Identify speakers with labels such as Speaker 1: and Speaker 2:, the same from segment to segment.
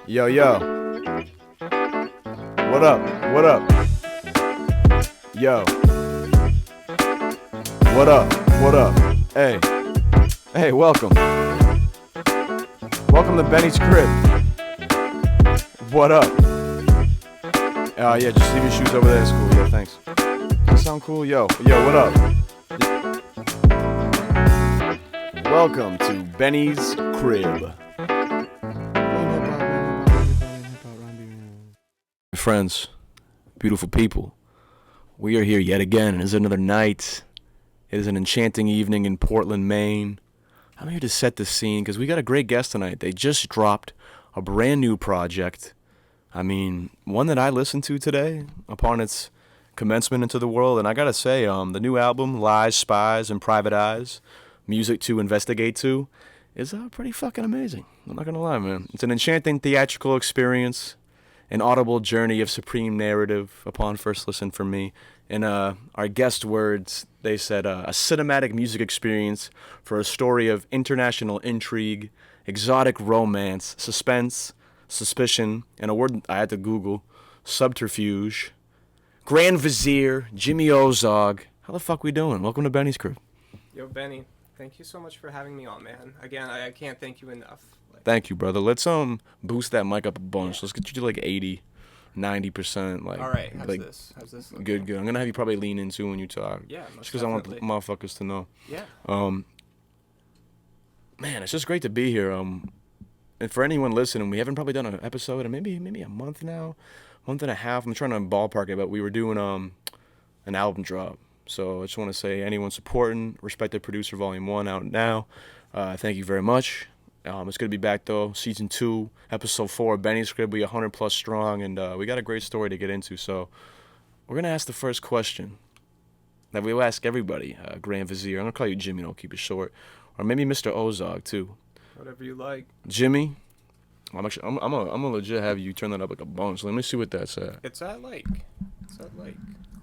Speaker 1: Yo, yo. What up? What up? Yo. What up? What up? Hey. Hey, welcome. Welcome to Benny's crib. What up? Yeah, just leave your shoes over there. It's cool. Yeah, thanks. Does that sound cool? Yo, what up? Welcome to Benny's crib. Friends, beautiful people, we are here yet again. It is another night. It is an enchanting evening in Portland, Maine. I'm here to set the scene because we got a great guest tonight. They just dropped a brand new project. I mean, one that I listened to today upon its commencement into the world. And I gotta say, the new album, Lies, Spies, and Private Eyes, Music to Investigate To, is pretty fucking amazing. I'm not gonna lie, man. It's an enchanting theatrical experience. An audible journey of supreme narrative upon first listen for me. In our guest words, they said, a cinematic music experience for a story of international intrigue, exotic romance, suspense, suspicion, and a word I had to Google, subterfuge. Grand Vizier, Jimmy Ozog. How the fuck we doing? Welcome to Benny's crib.
Speaker 2: Yo, Benny, thank you so much for having me on, man. Again, I can't thank you enough.
Speaker 1: Thank you, brother. Let's boost that mic up a bunch. Let's get you to like 80, 90%. Like,
Speaker 2: all right, how's
Speaker 1: like,
Speaker 2: this? How's this looking?
Speaker 1: Good. I'm gonna have you probably lean into when you talk.
Speaker 2: Yeah,
Speaker 1: just because I want motherfuckers to know.
Speaker 2: Yeah.
Speaker 1: Man, it's just great to be here. And for anyone listening, we haven't probably done an episode in maybe a month now, month and a half. I'm trying to ballpark it, but we were doing an album drop. So I just want to say, anyone supporting Respected Producer Volume 1 out now, thank you very much. It's going to be back, though, Season 2, Episode 4, Benny's Crib. We 100+ strong, and we got a great story to get into. So we're going to ask the first question that we will ask everybody, Grand Vizier. I'm going to call you Jimmy, don't keep it short. Or maybe Mr. Ozog, too.
Speaker 2: Whatever you like.
Speaker 1: Jimmy, I'm gonna legit have you turn that up like a bunch. Let me see what that's at.
Speaker 2: It's at like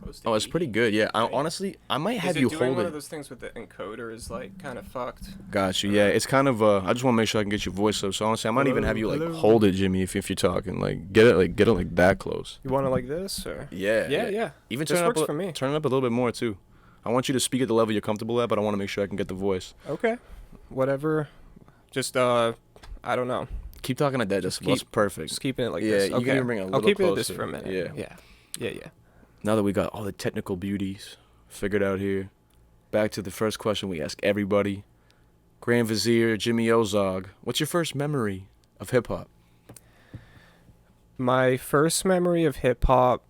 Speaker 2: close to
Speaker 1: Oh, it's
Speaker 2: 80.
Speaker 1: pretty good, yeah.
Speaker 2: Right.
Speaker 1: Honestly, I might have
Speaker 2: is
Speaker 1: you
Speaker 2: doing
Speaker 1: hold
Speaker 2: one
Speaker 1: it.
Speaker 2: of those things with the encoder is like kind of fucked.
Speaker 1: Got you. Yeah, it's kind of. I just want to make sure I can get your voice up. So honestly, I might even have you like hold it, Jimmy, if you're talking. Like get it like that close.
Speaker 2: You want it like this or?
Speaker 1: Yeah.
Speaker 2: Yeah.
Speaker 1: Even
Speaker 2: this
Speaker 1: turn
Speaker 2: works
Speaker 1: it up.
Speaker 2: for me.
Speaker 1: Turn it up a little bit more too. I want you to speak at the level you're comfortable at, but I want to make sure I can get the voice.
Speaker 2: Okay. Whatever. Just I don't know.
Speaker 1: Keep talking at that. That's perfect.
Speaker 2: Just keeping it like
Speaker 1: yeah,
Speaker 2: this.
Speaker 1: you
Speaker 2: Okay.
Speaker 1: can even bring it a little
Speaker 2: I'll keep
Speaker 1: closer.
Speaker 2: it this for a minute. Yeah.
Speaker 1: Now that we got all the technical beauties figured out here, back to the first question we ask everybody. Grand Vizier, Jimmy Ozog, what's your first memory of hip-hop?
Speaker 2: My first memory of hip-hop,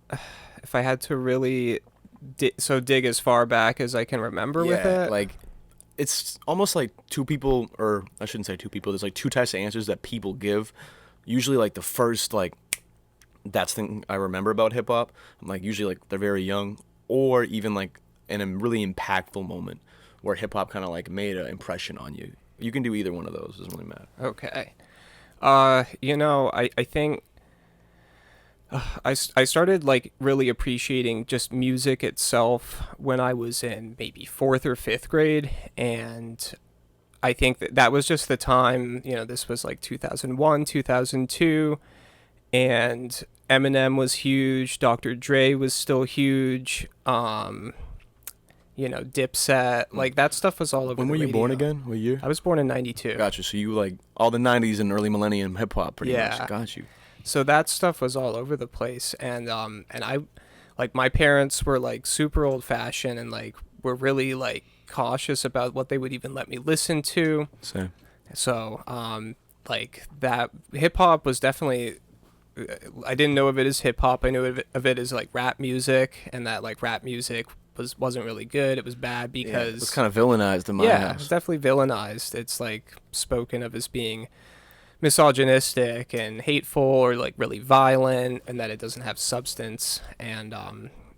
Speaker 2: if I had to really dig as far back as I can remember with it.
Speaker 1: Like, it's almost like two people, or I shouldn't say two people, there's like two types of answers that people give. Usually, like, the first, like, that's the thing I remember about hip-hop. Like, usually, like, they're very young, or even, like, in a really impactful moment where hip-hop kind of, like, made an impression on you. You can do either one of those. It doesn't really matter.
Speaker 2: Okay. I think I started, like, really appreciating just music itself when I was in maybe 4th or 5th grade, and I think that was just the time, this was, like, 2001, 2002, and Eminem was huge, Dr. Dre was still huge, Dipset, like, that stuff was all over
Speaker 1: When
Speaker 2: the
Speaker 1: were you
Speaker 2: radio.
Speaker 1: born again? What year?
Speaker 2: I was born in 92.
Speaker 1: Gotcha. So you, like, all the 90s and early millennium hip-hop pretty much. Got you.
Speaker 2: So that stuff was all over the place, and I, like, my parents were, like, super old-fashioned and, like, were really, like, cautious about what they would even let me listen to.
Speaker 1: Same.
Speaker 2: So, like, that hip-hop was definitely, I didn't know of it as hip-hop. I knew of it as, like, rap music, and that, like, rap music wasn't really good. It was bad because...
Speaker 1: it was kind of villainized in my
Speaker 2: Yeah,
Speaker 1: house.
Speaker 2: it's definitely villainized. It's, like, spoken of as being misogynistic and hateful or, like, really violent, and that it doesn't have substance. And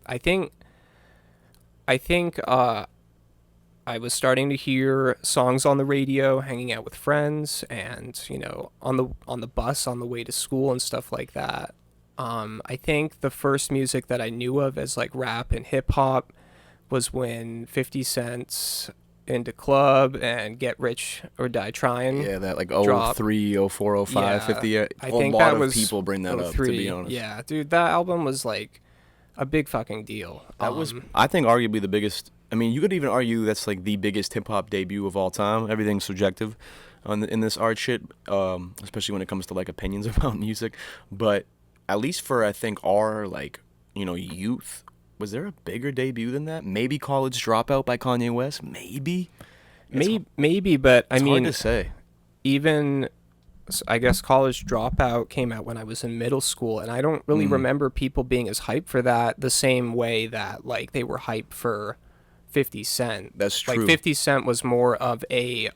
Speaker 2: I think I was starting to hear songs on the radio, hanging out with friends, and on the bus on the way to school and stuff like that. I think the first music that I knew of as, like, rap and hip hop was when 50 Cent's into club and get rich or die trying.
Speaker 1: Yeah, that like
Speaker 2: Drop.
Speaker 1: 03, 04, 05,
Speaker 2: Yeah,
Speaker 1: 50. A
Speaker 2: I think
Speaker 1: lot
Speaker 2: that
Speaker 1: of
Speaker 2: was
Speaker 1: people bring that up, to be
Speaker 2: 03.
Speaker 1: honest.
Speaker 2: Yeah, dude, that album was like a big fucking deal.
Speaker 1: That was, I think, arguably the biggest. I mean, you could even argue that's like the biggest hip hop debut of all time. Everything's subjective in this art shit, especially when it comes to like opinions about music. But at least for I think our like youth, was there a bigger debut than that? Maybe College Dropout by Kanye West. Maybe.
Speaker 2: Maybe, but I
Speaker 1: It's hard
Speaker 2: mean,
Speaker 1: to say.
Speaker 2: even I guess College Dropout came out when I was in middle school, and I don't really remember people being as hyped for that the same way that like they were hyped for 50 Cent.
Speaker 1: That's true.
Speaker 2: Like 50 Cent was more of a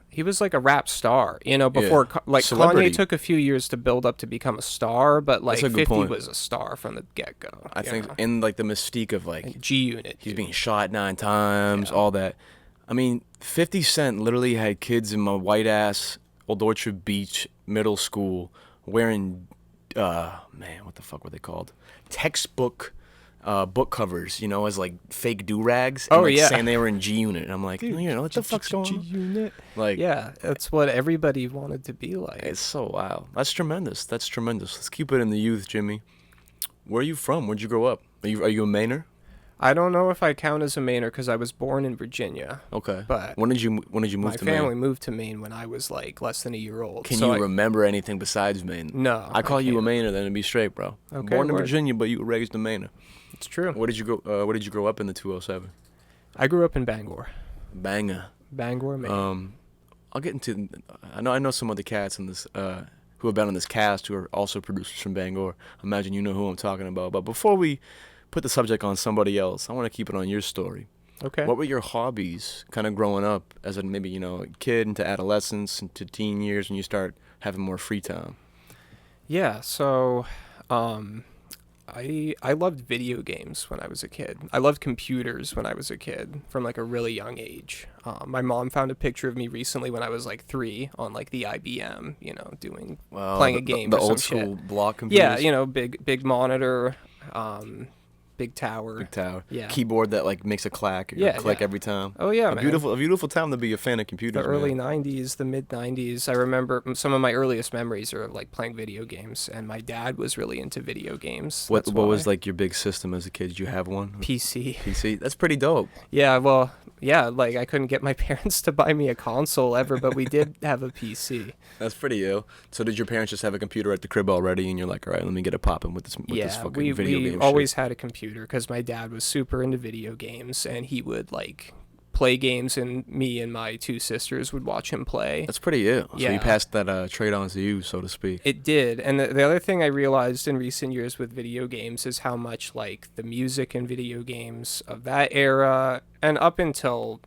Speaker 2: he was like a rap star, before like
Speaker 1: Celebrity.
Speaker 2: Kanye took a few years to build up to become a star, but like
Speaker 1: That's a good
Speaker 2: 50
Speaker 1: point.
Speaker 2: was a star from the get-go.
Speaker 1: I think in like the mystique of like
Speaker 2: G Unit.
Speaker 1: he's being shot 9 times, all that. I mean, 50 Cent literally had kids in my white ass Old Orchard Beach middle school wearing, man, what the fuck were they called? Textbook book covers, as like fake do-rags. And,
Speaker 2: Oh,
Speaker 1: like,
Speaker 2: yeah.
Speaker 1: saying they were in G Unit. And I'm like, what the fuck's going on?
Speaker 2: Unit.
Speaker 1: Like,
Speaker 2: Yeah, that's what everybody wanted to be like.
Speaker 1: it's so wild. That's tremendous. That's tremendous. Let's keep it in the youth, Jimmy. Where are you from? Where'd you grow up? Are you a Mainer?
Speaker 2: I don't know if I count as a Mainer because I was born in Virginia.
Speaker 1: Okay.
Speaker 2: But
Speaker 1: when did you move
Speaker 2: My
Speaker 1: to Maine?
Speaker 2: family moved to Maine when I was like less than a year old.
Speaker 1: Can
Speaker 2: so
Speaker 1: you remember anything besides Maine?
Speaker 2: No,
Speaker 1: I call you a
Speaker 2: can't.
Speaker 1: Mainer then to be straight, bro.
Speaker 2: Okay,
Speaker 1: Born in
Speaker 2: word.
Speaker 1: Virginia, but you were raised in Maine.
Speaker 2: It's true.
Speaker 1: Where did you grow up in the 207?
Speaker 2: I grew up in Bangor.
Speaker 1: Banger.
Speaker 2: Bangor, Maine.
Speaker 1: I'll get into. I know some of the cats in this who have been on this cast who are also producers from Bangor. I imagine you know who I'm talking about. But before we put the subject on somebody else, I want to keep it on your story.
Speaker 2: Okay.
Speaker 1: What were your hobbies kind of growing up as a maybe kid into adolescence into teen years when you start having more free time?
Speaker 2: Yeah, so I loved video games when I was a kid. I loved computers when I was a kid from like a really young age. My mom found a picture of me recently when I was like 3 on like the IBM, playing a game.
Speaker 1: The
Speaker 2: or some
Speaker 1: old school
Speaker 2: shit.
Speaker 1: block computers.
Speaker 2: Yeah, big monitor, big tower.
Speaker 1: Big tower.
Speaker 2: Yeah.
Speaker 1: Keyboard that like makes a clack or
Speaker 2: Yeah,
Speaker 1: click
Speaker 2: yeah.
Speaker 1: every time.
Speaker 2: Oh yeah,
Speaker 1: a
Speaker 2: man.
Speaker 1: beautiful time to be a fan of computers.
Speaker 2: The early
Speaker 1: man.
Speaker 2: 90s, the mid 90s. I remember some of my earliest memories are like playing video games, and my dad was really into video games.
Speaker 1: What
Speaker 2: That's
Speaker 1: was
Speaker 2: why.
Speaker 1: like your big system as a kid? Did you have one?
Speaker 2: PC?
Speaker 1: PC. That's pretty dope.
Speaker 2: Yeah, well, yeah, like I couldn't get my parents to buy me a console ever, but we did have a PC.
Speaker 1: That's pretty ill. So did your parents just have a computer at the crib already, and you're like, all right, let me get it popping with this
Speaker 2: Yeah,
Speaker 1: fucking
Speaker 2: we
Speaker 1: video game
Speaker 2: always
Speaker 1: shit?
Speaker 2: had a computer because my dad was super into video games, and he would like play games, and me and my 2 sisters would watch him play.
Speaker 1: That's pretty ill. So he
Speaker 2: Yeah.
Speaker 1: passed that trade on to you, so to speak.
Speaker 2: It did. And the other thing I realized in recent years with video games is how much like the music in video games of that era and up until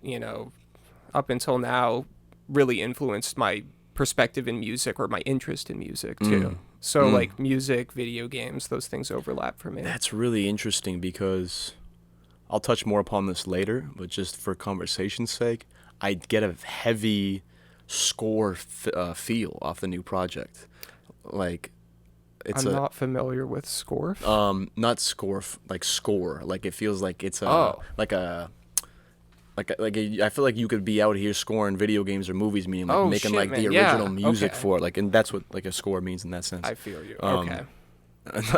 Speaker 2: now really influenced my perspective in music or my interest in music too. So like music, video games, those things overlap for me.
Speaker 1: That's really interesting because I'll touch more upon this later, but just for conversation's sake, I get a heavy score feel off the new project. Like, it's
Speaker 2: I'm not familiar with Score.
Speaker 1: not score, like score. Like it feels like it's I feel like you could be out here scoring video games or movies, meaning like
Speaker 2: Oh,
Speaker 1: making
Speaker 2: shit,
Speaker 1: like the
Speaker 2: man. Yeah,
Speaker 1: original music
Speaker 2: okay.
Speaker 1: for it. Like, and that's what like a score means in that sense.
Speaker 2: I feel you.
Speaker 1: Um,
Speaker 2: Okay.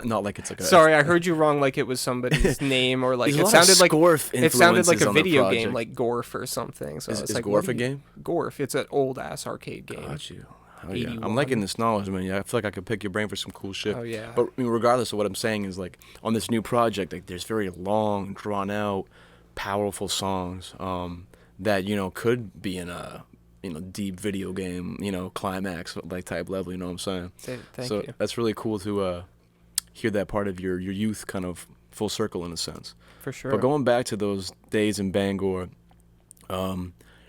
Speaker 1: not like it's like a
Speaker 2: Sorry, I heard you wrong. Like it was somebody's name, or like
Speaker 1: There's a
Speaker 2: it
Speaker 1: lot of
Speaker 2: sounded like
Speaker 1: Scorf
Speaker 2: it sounded like
Speaker 1: influences
Speaker 2: a
Speaker 1: on the
Speaker 2: video
Speaker 1: project.
Speaker 2: game, like Gorf or something. So
Speaker 1: Is
Speaker 2: it's
Speaker 1: is
Speaker 2: like,
Speaker 1: Gorf
Speaker 2: what
Speaker 1: a
Speaker 2: do you-
Speaker 1: game?
Speaker 2: Gorf. It's an old ass arcade game.
Speaker 1: Got you. Oh, yeah.
Speaker 2: 81.
Speaker 1: I'm liking this knowledge, man. Yeah, I feel like I could pick your brain for some cool shit.
Speaker 2: Oh, yeah.
Speaker 1: But I mean, regardless of what I'm saying is like on this new project, like there's very long, drawn out, powerful songs that could be in a deep video game climax like type level. You know what I'm saying?
Speaker 2: Thank
Speaker 1: so
Speaker 2: you.
Speaker 1: that's really cool to hear that part of your youth kind of full circle in a sense.
Speaker 2: For sure.
Speaker 1: But going back to those days in Bangor,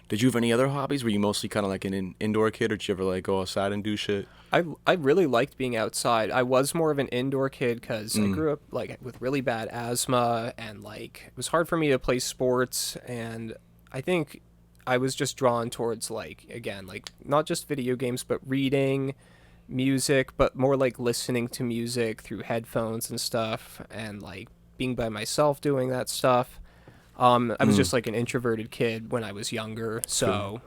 Speaker 1: did you have any other hobbies? Were you mostly kind of like an indoor kid, or did you ever like go outside and do shit?
Speaker 2: I really liked being outside. I was more of an indoor kid because I grew up like with really bad asthma, and like it was hard for me to play sports, and I think I was just drawn towards like not just video games but reading, music, but more like listening to music through headphones and stuff, and like being by myself doing that stuff. I was just like an introverted kid when I was younger, so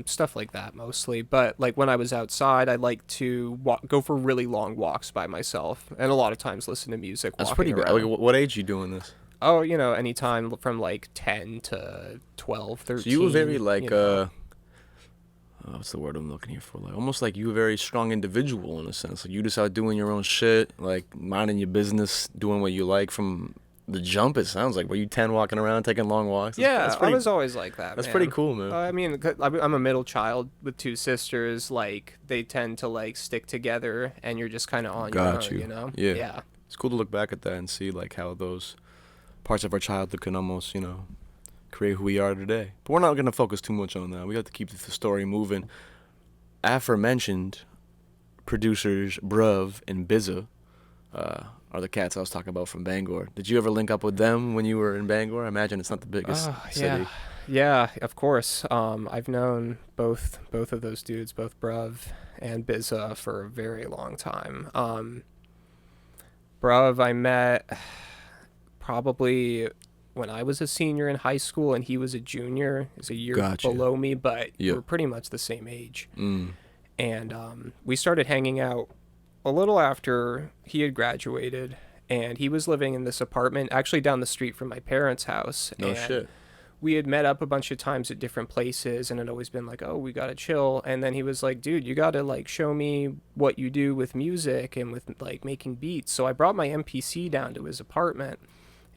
Speaker 2: stuff like that mostly. But like when I was outside, I like to go for really long walks by myself, and a lot of times listen to music
Speaker 1: That's
Speaker 2: walking
Speaker 1: pretty good.
Speaker 2: around.
Speaker 1: Like, what age you doing this?
Speaker 2: Oh, anytime from like 10 to 12,
Speaker 1: So you were
Speaker 2: 13.
Speaker 1: very like what's the word I'm looking here for? Like almost like you were a very strong individual in a sense. Like you just out doing your own shit, like minding your business, doing what you like from the jump. It sounds like. Were you 10 walking around taking long walks?
Speaker 2: Yeah,
Speaker 1: That's
Speaker 2: I
Speaker 1: pretty.
Speaker 2: was always like that,
Speaker 1: That's
Speaker 2: man.
Speaker 1: pretty cool, man.
Speaker 2: I mean, I'm a middle child with two sisters. Like, they tend to, like, stick together, and you're just kind of on your
Speaker 1: Got
Speaker 2: own,
Speaker 1: you.
Speaker 2: you know?
Speaker 1: Yeah.
Speaker 2: Yeah.
Speaker 1: It's cool to look back at that and see like how those parts of our childhood can almost, create who we are today. But we're not going to focus too much on that. We have to keep the story moving. Aforementioned producers Bruv and Bizza are the cats I was talking about from Bangor. Did you ever link up with them when you were in Bangor? I imagine it's not the biggest city.
Speaker 2: Yeah, of course. I've known both of those dudes, both Bruv and Bizza, for a very long time. Bruv, I met probably when I was a senior in high school, and he was a junior. He's a year
Speaker 1: Gotcha.
Speaker 2: below me, but
Speaker 1: Yep.
Speaker 2: we're pretty much the same age.
Speaker 1: Mm.
Speaker 2: And we started hanging out a little after he had graduated, and he was living in this apartment actually down the street from my parents' house.
Speaker 1: No
Speaker 2: and
Speaker 1: shit.
Speaker 2: we had met up a bunch of times at different places, and had always been like, oh, we gotta chill. And then he was like, dude, you gotta like show me what you do with music and with like making beats. So I brought my MPC down to his apartment,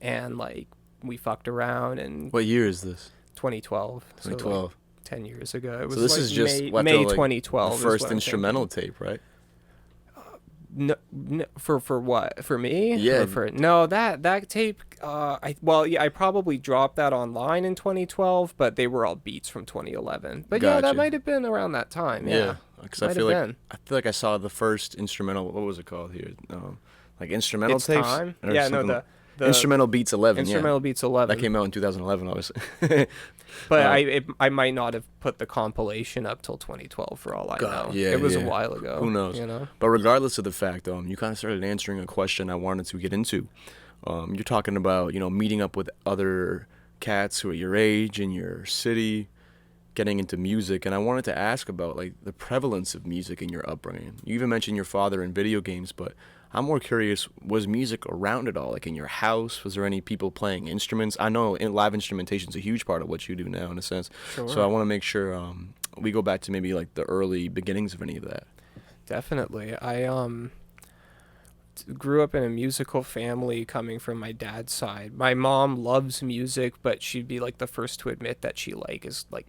Speaker 2: and like we fucked around. And
Speaker 1: What year is this?
Speaker 2: 2012.
Speaker 1: 2012.
Speaker 2: So like 10 years ago. It was
Speaker 1: So this
Speaker 2: like
Speaker 1: is just
Speaker 2: May
Speaker 1: like,
Speaker 2: 2012.
Speaker 1: the
Speaker 2: is
Speaker 1: first
Speaker 2: what I'm
Speaker 1: instrumental
Speaker 2: thinking.
Speaker 1: tape, right?
Speaker 2: No, for what? For me?
Speaker 1: Yeah.
Speaker 2: Or no, that tape. I probably dropped that online in 2012, but they were all beats from 2011. But yeah, that
Speaker 1: Gotcha.
Speaker 2: might have been around that time. Yeah,
Speaker 1: Because I
Speaker 2: Might
Speaker 1: feel
Speaker 2: have
Speaker 1: like
Speaker 2: been.
Speaker 1: I saw the first instrumental. What was it called here? Like instrumental
Speaker 2: It's
Speaker 1: tapes.
Speaker 2: time.
Speaker 1: Or
Speaker 2: Yeah, no,
Speaker 1: something
Speaker 2: the
Speaker 1: like- Instrumental Beats 11.
Speaker 2: instrumental
Speaker 1: Yeah.
Speaker 2: beats 11.
Speaker 1: That came out in 2011, obviously.
Speaker 2: But
Speaker 1: Uh,
Speaker 2: I might not have put the compilation up till 2012 for all I
Speaker 1: God,
Speaker 2: know.
Speaker 1: yeah,
Speaker 2: it was
Speaker 1: yeah.
Speaker 2: a while ago.
Speaker 1: Who knows?
Speaker 2: You know.
Speaker 1: But regardless of the fact, you kind of started answering a question I wanted to get into. You're talking about, meeting up with other cats who are your age in your city, getting into music, and I wanted to ask about like the prevalence of music in your upbringing. You even mentioned your father in video games, but I'm more curious, was music around at all? Like in your house, was there any people playing instruments? I know live instrumentation is a huge part of what you do now in a sense.
Speaker 2: Sure.
Speaker 1: So I want to make sure we go back to maybe like the early beginnings of any of that.
Speaker 2: Definitely. I grew up in a musical family coming from my dad's side. My mom loves music, but she'd be like the first to admit that she is like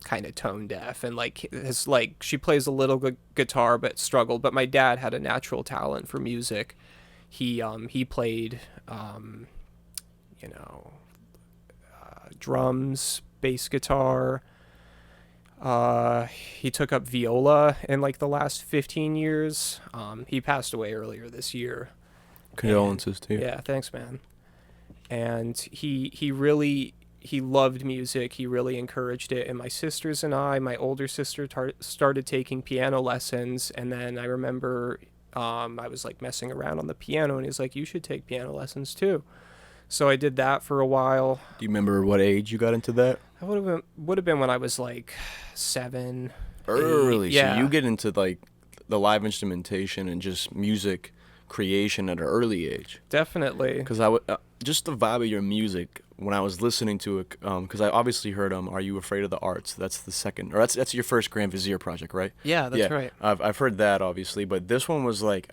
Speaker 2: kind of tone deaf, and like has like she plays a little guitar but struggled. But my dad had a natural talent for music. He played you know drums, bass guitar. He took up viola in like the last 15 years. He passed away earlier this year.
Speaker 1: Condolences to you.
Speaker 2: Yeah, thanks, man. And he loved music. He really encouraged it. And my sisters and my older sister started taking piano lessons. And then I remember I was like messing around on the piano, and he's like, you should take piano lessons too. So I did that for a while.
Speaker 1: Do you remember what age you got into that?
Speaker 2: I would have been when I was like 7.
Speaker 1: Early.
Speaker 2: 8. Yeah.
Speaker 1: So you get into like the live instrumentation and just music creation at an early age.
Speaker 2: Definitely.
Speaker 1: Because I would just the vibe of your music when I was listening to it. Because I obviously heard "Are You Afraid of the Arts?" That's the second, or that's your first Grand Vizier project, right?
Speaker 2: Yeah, that's right.
Speaker 1: I've heard that obviously, but this one was like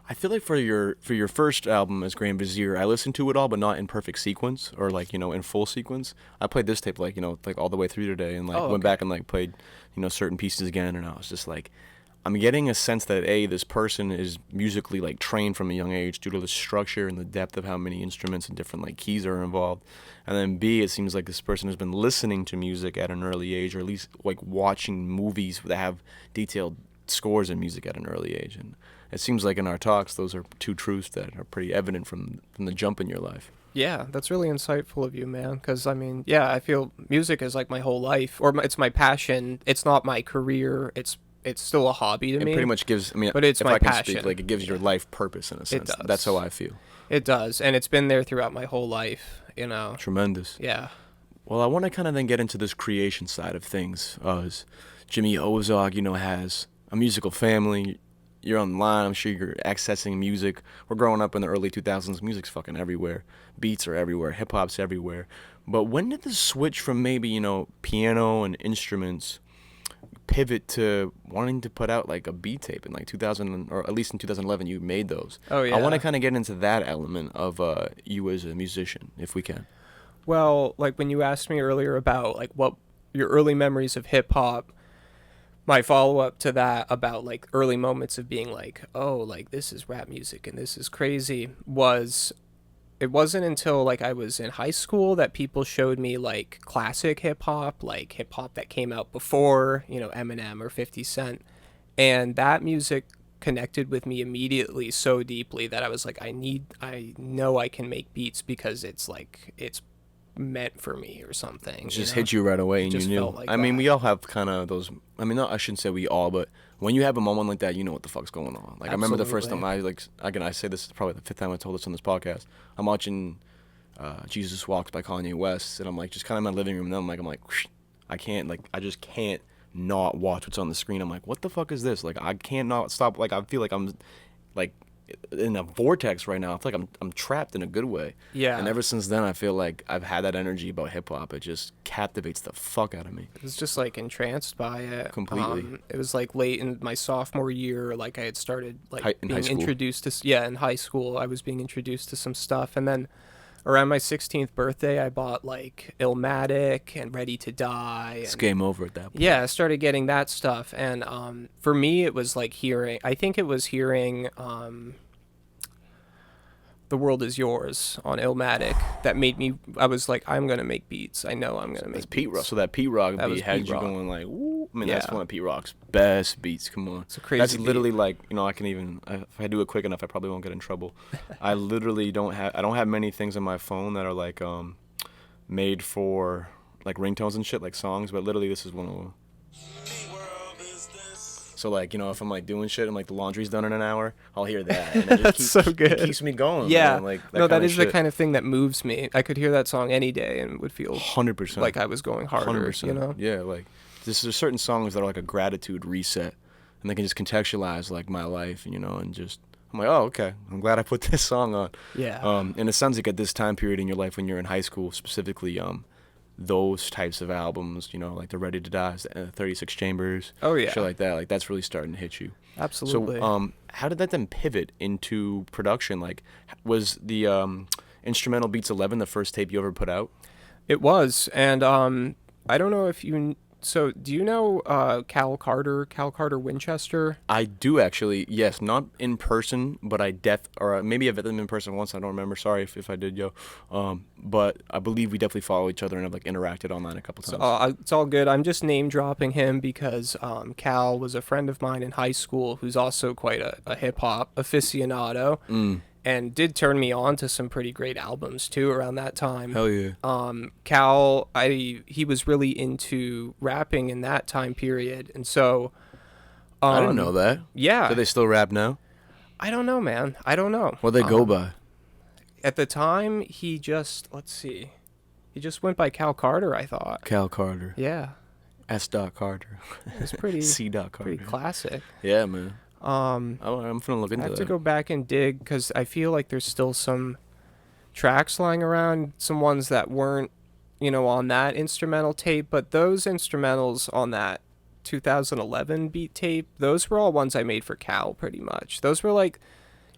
Speaker 1: I feel like for your first album as Grand Vizier, I listened to it all, but not in perfect sequence or like in full sequence. I played this tape like like all the way through today, and like went back and like played certain pieces again, and I was just like, I'm getting a sense that this person is musically like trained from a young age due to the structure and the depth of how many instruments and different like keys are involved, and then B, it seems like this person has been listening to music at an early age, or at least like watching movies that have detailed scores in music at an early age. And it seems like in our talks, those are two truths that are pretty evident from the jump in your life.
Speaker 2: Yeah, that's really insightful of you, man. Because, I mean, yeah, I feel music is like my whole life, or it's my passion. It's not my career. It's still a hobby to
Speaker 1: It
Speaker 2: me.
Speaker 1: pretty much gives,
Speaker 2: but it's
Speaker 1: if
Speaker 2: my
Speaker 1: I can
Speaker 2: passion.
Speaker 1: speak, like it gives your life purpose in a sense.
Speaker 2: does.
Speaker 1: That's how I feel.
Speaker 2: It does, and it's been there throughout my whole life. you know.
Speaker 1: Tremendous.
Speaker 2: Yeah.
Speaker 1: Well, I want to kind of then get into this creation side of things. As Jimmy Ozog, has a musical family. You're online. I'm sure you're accessing music. We're growing up in the early 2000s. Music's fucking everywhere. Beats are everywhere. Hip hop's everywhere. But when did the switch from maybe, piano and instruments pivot to wanting to put out like a beat tape in like 2000, or at least in 2011 you made those?
Speaker 2: Oh, yeah.
Speaker 1: I want to kind of get into that element of you as a musician, if we can.
Speaker 2: Well, like when you asked me earlier about like what your early memories of hip hop, my follow up to that about like early moments of being like, oh, like this is rap music and this is crazy was it wasn't until like I was in high school that people showed me like classic hip hop, like hip hop that came out before, Eminem or 50 Cent. And that music connected with me immediately so deeply that I was like, I know I can make beats because it's meant for me or something.
Speaker 1: It just hit you right away and you knew.
Speaker 2: Felt like
Speaker 1: I mean,
Speaker 2: that.
Speaker 1: we all have kind of those. I mean, no, I shouldn't say we all, but when you have a moment like that, you know what the fuck's going on. Like, I remember the first time I say this is probably the fifth time I told this on this podcast. I'm watching Jesus Walks by Kanye West, and I'm like, just kind of in my living room, and I'm like, I just can't not watch what's on the screen. I'm like, what the fuck is this? Like, I can't not stop. Like, I feel like I'm, like, in a vortex right now. I feel like I'm trapped in a good way.
Speaker 2: Yeah.
Speaker 1: And ever since then, I feel like I've had that energy about hip hop. It just captivates the fuck out of me.
Speaker 2: I was just like entranced by it.
Speaker 1: Completely.
Speaker 2: It was like late in my sophomore year, like I had started like
Speaker 1: In
Speaker 2: being
Speaker 1: high school.
Speaker 2: introduced to in high school. I was being introduced to some stuff, and then around my 16th birthday, I bought like Illmatic and Ready to Die.
Speaker 1: It's
Speaker 2: And,
Speaker 1: game over at that point.
Speaker 2: yeah, I started getting that stuff, and for me, it was like hearing. I think it was hearing. The World Is Yours on Illmatic that made me. I was like, I'm gonna make beats. I know I'm gonna make.
Speaker 1: That's
Speaker 2: beats.
Speaker 1: Pete Rock. So that Pete Rock
Speaker 2: That was
Speaker 1: beat had
Speaker 2: Pete
Speaker 1: you
Speaker 2: Rock.
Speaker 1: going like, woo. I mean, that's
Speaker 2: Yeah.
Speaker 1: one of Pete Rock's best beats. Come on.
Speaker 2: It's a crazy
Speaker 1: That's
Speaker 2: beat.
Speaker 1: literally like, I can even, if I do it quick enough, I probably won't get in trouble. I literally don't have many things on my phone that are like made for like ringtones and shit, like songs, but literally this is one of them. So like, if I'm like doing shit and like the laundry's done in an hour, I'll hear that. And it
Speaker 2: That's
Speaker 1: just
Speaker 2: so good.
Speaker 1: It keeps me going.
Speaker 2: Yeah,
Speaker 1: Man. Like,
Speaker 2: no, that
Speaker 1: kinda
Speaker 2: is the
Speaker 1: shit.
Speaker 2: kind of thing that moves me. I could hear that song any day and would feel
Speaker 1: 100%.
Speaker 2: like I was going harder.
Speaker 1: 100%. Yeah, like there's certain songs that are like a gratitude reset, and they can just contextualize like my life, and just I'm like, oh, okay, I'm glad I put this song on.
Speaker 2: Yeah.
Speaker 1: And it sounds like at this time period in your life when you're in high school, specifically, those types of albums, like the Ready to Die, 36 Chambers,
Speaker 2: Oh, yeah.
Speaker 1: shit like that, like that's really starting to hit you.
Speaker 2: Absolutely.
Speaker 1: So, how did that then pivot into production? Like, was the Instrumental Beats 11 the first tape you ever put out?
Speaker 2: It was, and I don't know if you. So, do you know Cal Carter Winchester?
Speaker 1: I do actually, yes, not in person, but or maybe I've met them in person once. I don't remember. Sorry if I did, yo. But I believe we definitely follow each other and have like interacted online a couple times.
Speaker 2: So, it's all good. I'm just name dropping him because Cal was a friend of mine in high school who's also quite a hip hop aficionado. And did turn me on to some pretty great albums too around that time.
Speaker 1: Hell yeah.
Speaker 2: Cal, he was really into rapping in that time period, and so
Speaker 1: I didn't know that.
Speaker 2: yeah.
Speaker 1: Do they still rap now?
Speaker 2: I don't know, man. I don't know.
Speaker 1: What they go by?
Speaker 2: At the time, he just went by Cal Carter, I thought.
Speaker 1: Cal Carter.
Speaker 2: Yeah,
Speaker 1: S. Carter.
Speaker 2: it was pretty
Speaker 1: C. Carter.
Speaker 2: pretty classic.
Speaker 1: Yeah, man.
Speaker 2: I'm
Speaker 1: I'm gonna look into
Speaker 2: have
Speaker 1: that.
Speaker 2: to go back and dig because I feel like there's still some tracks lying around, some ones that weren't, on that instrumental tape, but those instrumentals on that 2011 beat tape, those were all ones I made for Cal pretty much. Those were like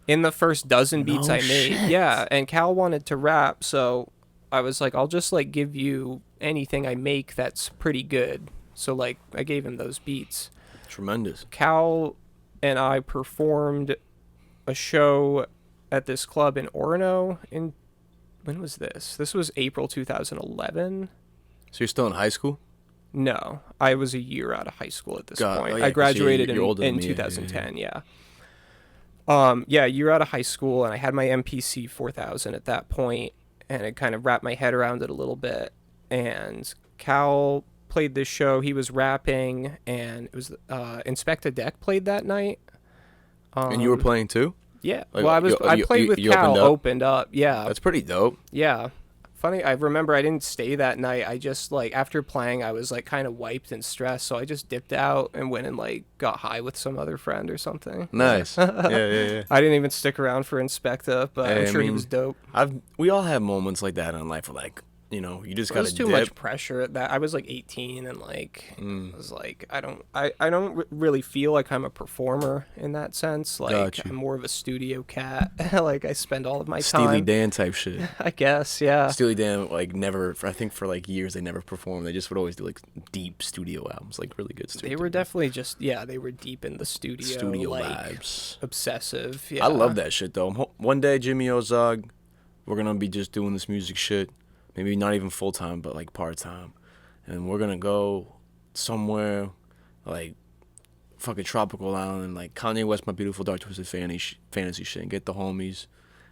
Speaker 2: in the first dozen beats
Speaker 1: No
Speaker 2: I made.
Speaker 1: shit.
Speaker 2: Yeah, and Cal wanted to rap, so I was like, I'll just like give you anything I make that's pretty good. So like I gave him those beats.
Speaker 1: Tremendous.
Speaker 2: Cal and I performed a show at this club in Orono in when was this? This was April 2011.
Speaker 1: So you're still in high school?
Speaker 2: No, I was a year out of high school at this
Speaker 1: God,
Speaker 2: point.
Speaker 1: oh yeah,
Speaker 2: I
Speaker 1: 'cause
Speaker 2: graduated
Speaker 1: you're older than
Speaker 2: in
Speaker 1: me, yeah,
Speaker 2: 2010, yeah. Yeah, a year out of high school, and I had my MPC 4000 at that point, and it kind of wrapped my head around it a little bit. And Cal played this show. He was rapping, and it was Inspecta Deck played that night.
Speaker 1: And you were playing too?
Speaker 2: Yeah.
Speaker 1: Like,
Speaker 2: Well, I
Speaker 1: you
Speaker 2: played with
Speaker 1: you
Speaker 2: Cal,
Speaker 1: opened up?
Speaker 2: opened up. Yeah.
Speaker 1: That's pretty dope.
Speaker 2: Yeah. Funny, I remember I didn't stay that night. I just like after playing, I was like kind of wiped and stressed, so I just dipped out and went and like got high with some other friend or something. Yeah.
Speaker 1: Nice. Yeah, yeah, yeah.
Speaker 2: I didn't even stick around for Inspecta, but I'm
Speaker 1: Hey, I
Speaker 2: sure he was
Speaker 1: mean,
Speaker 2: dope.
Speaker 1: we all have moments like that in life where like, you just
Speaker 2: It
Speaker 1: gotta
Speaker 2: was too
Speaker 1: dip.
Speaker 2: much pressure at that. I was like 18 and like I was like I don't really feel like I'm a performer in that sense. Like
Speaker 1: Got you.
Speaker 2: I'm more of a studio cat. Like I spend all of my
Speaker 1: Steely
Speaker 2: time.
Speaker 1: Dan type shit.
Speaker 2: I guess, yeah.
Speaker 1: Steely Dan, like, never, I think for like years they never performed. They just would always do like deep studio albums, like really good studio.
Speaker 2: They were definitely just they were deep in the
Speaker 1: studio
Speaker 2: like
Speaker 1: vibes.
Speaker 2: obsessive. Yeah.
Speaker 1: I love that shit though. One day, Jimmy Ozog, we're gonna be just doing this music shit. Maybe not even full time, but like part time, and we're gonna go somewhere like fucking tropical island, like Kanye West, My Beautiful Dark Twisted Fantasy shit, and get the homies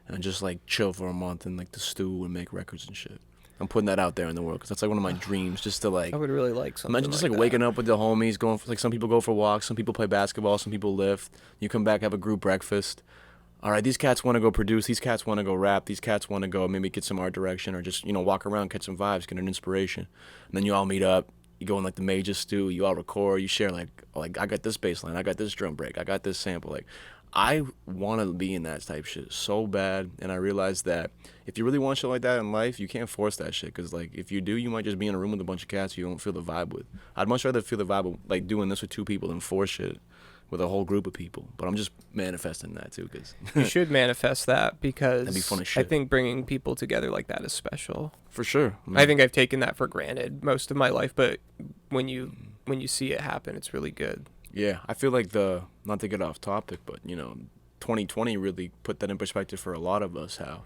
Speaker 1: and just like chill for a month and like the stew and make records and shit. I'm putting that out there in the world because that's like one of my dreams, just to like.
Speaker 2: I would really like something.
Speaker 1: Imagine just like
Speaker 2: that.
Speaker 1: waking up with the homies, going for, like some people go for walks, some people play basketball, some people lift. You come back, have a group breakfast. All right, these cats want to go produce, these cats want to go rap, these cats want to go maybe get some art direction or just, walk around, catch some vibes, get an inspiration. And then you all meet up, you go in like the major stew, you all record, you share like I got this bass line, I got this drum break, I got this sample. Like, I want to be in that type shit so bad, and I realized that if you really want shit like that in life, you can't force that shit, because like if you do, you might just be in a room with a bunch of cats you don't feel the vibe with. I'd much rather feel the vibe of like doing this with 2 people than force shit with a whole group of people. But I'm just manifesting that too, because
Speaker 2: You should manifest that because
Speaker 1: That'd be fun as
Speaker 2: I
Speaker 1: shit.
Speaker 2: think bringing people together like that is special.
Speaker 1: for sure.
Speaker 2: I think I've taken that for granted most of my life, but when you see it happen, it's really good.
Speaker 1: Yeah, I feel like not to get off topic, but 2020 really put that in perspective for a lot of us, how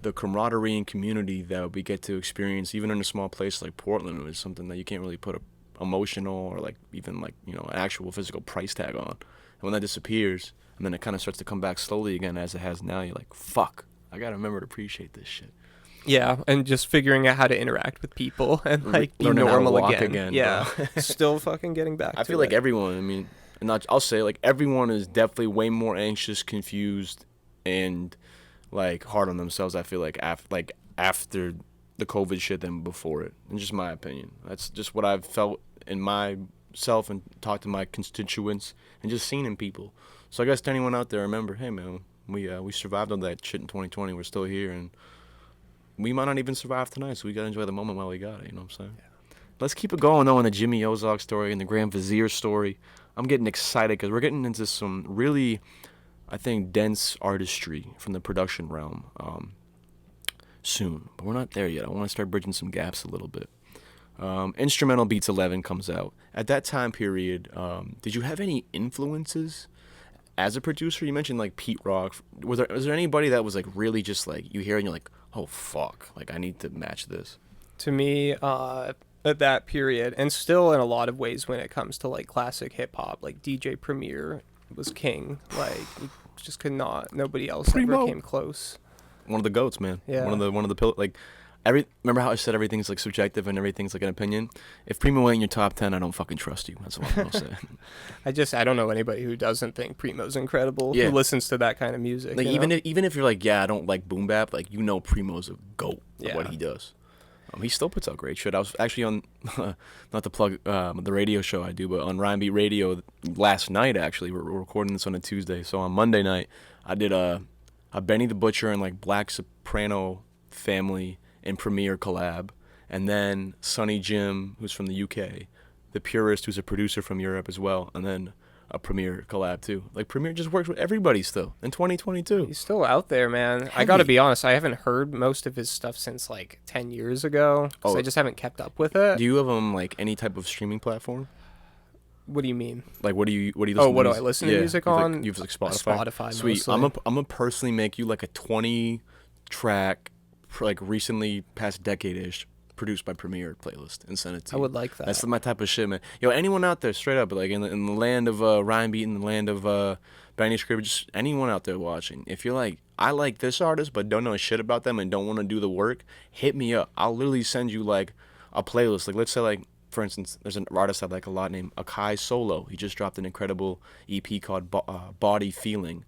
Speaker 1: the camaraderie and community that we get to experience, even in a small place like Portland, is something that you can't really put a emotional or like even like an actual physical price tag on. And when that disappears, and then it kind of starts to come back slowly again as it has now, you're like, fuck, I gotta remember to appreciate this shit.
Speaker 2: Yeah, and just figuring out how to interact with people and like be
Speaker 1: Learning how to
Speaker 2: normal
Speaker 1: walk
Speaker 2: again.
Speaker 1: again,
Speaker 2: Yeah,
Speaker 1: bro.
Speaker 2: still fucking getting back.
Speaker 1: I
Speaker 2: to
Speaker 1: feel like
Speaker 2: it.
Speaker 1: everyone, and I'll say like everyone is definitely way more anxious, confused, and like hard on themselves. I feel like after the COVID shit than before it. In just my opinion, that's just what I've felt in myself and talked to my constituents and just seen in people. So I guess to anyone out there, remember, hey man, we survived all that shit in 2020. We're still here, and we might not even survive tonight. So we gotta enjoy the moment while we got it. You know what I'm saying? Yeah. Let's keep it going though on the Jimmy Ozog story and the Grand Vizier story. I'm getting excited because we're getting into some really, I think, dense artistry from the production realm soon. But we're not there yet. I want to start bridging some gaps a little bit. Instrumental Beats 11 comes out. At that time period, did you have any influences as a producer? You mentioned like Pete Rock. Was there anybody that was like really just like you hear and you're like, oh fuck, like I need to match this?
Speaker 2: To me, at that period, and still in a lot of ways when it comes to like classic hip hop, like DJ Premier was king. Like you just could not. Nobody else
Speaker 1: Primo.
Speaker 2: ever came close.
Speaker 1: One of the goats, man.
Speaker 2: Yeah.
Speaker 1: One of the like remember how I said everything's like subjective and everything's like an opinion? If Primo ain't in your top 10, I don't fucking trust you. That's what I'm gonna say.
Speaker 2: I don't know anybody who doesn't think Primo's incredible.
Speaker 1: Yeah.
Speaker 2: Who listens to that kind of music.
Speaker 1: Like
Speaker 2: you know?
Speaker 1: even if you're like, yeah, I don't like boom bap, like Primo's a goat at
Speaker 2: Yeah.
Speaker 1: what he does. He still puts out great shit. I was actually on, not to plug the radio show I do, but on Ryan Beat Radio last night. Actually, we're recording this on a Tuesday, so on Monday night I did a Benny the Butcher and like Black Soprano Family and Premiere collab, and then Sonny Jim, who's from the UK, The Purist, who's a producer from Europe as well, and then a Premiere collab too. Like Premiere just works with everybody still in 2022.
Speaker 2: He's still out there, man. I gotta be honest, I haven't heard most of his stuff since like 10 years ago, because I just haven't kept up with it.
Speaker 1: Do you have like any type of streaming platform?
Speaker 2: What do you mean?
Speaker 1: Like what do you listen
Speaker 2: Oh,
Speaker 1: to
Speaker 2: what do I
Speaker 1: music?
Speaker 2: listen to music on?
Speaker 1: You've like Spotify.
Speaker 2: Spotify,
Speaker 1: Sweet.
Speaker 2: mostly.
Speaker 1: I'm gonna personally make you like a 20 track, like recently past decade-ish, produced by Premiere playlist and send it to
Speaker 2: I
Speaker 1: you.
Speaker 2: would like that.
Speaker 1: That's my type of shit, man. Yo, anyone out there, straight up, like in the land of Ryan Beat, in the land of Benny Scribble, just anyone out there watching, if you're like, I like this artist but don't know shit about them and don't want to do the work, hit me up. I'll literally send you like a playlist. Like let's say like, for instance, there's an artist I like a lot named Akai Solo. He just dropped an incredible EP called Body Feeling.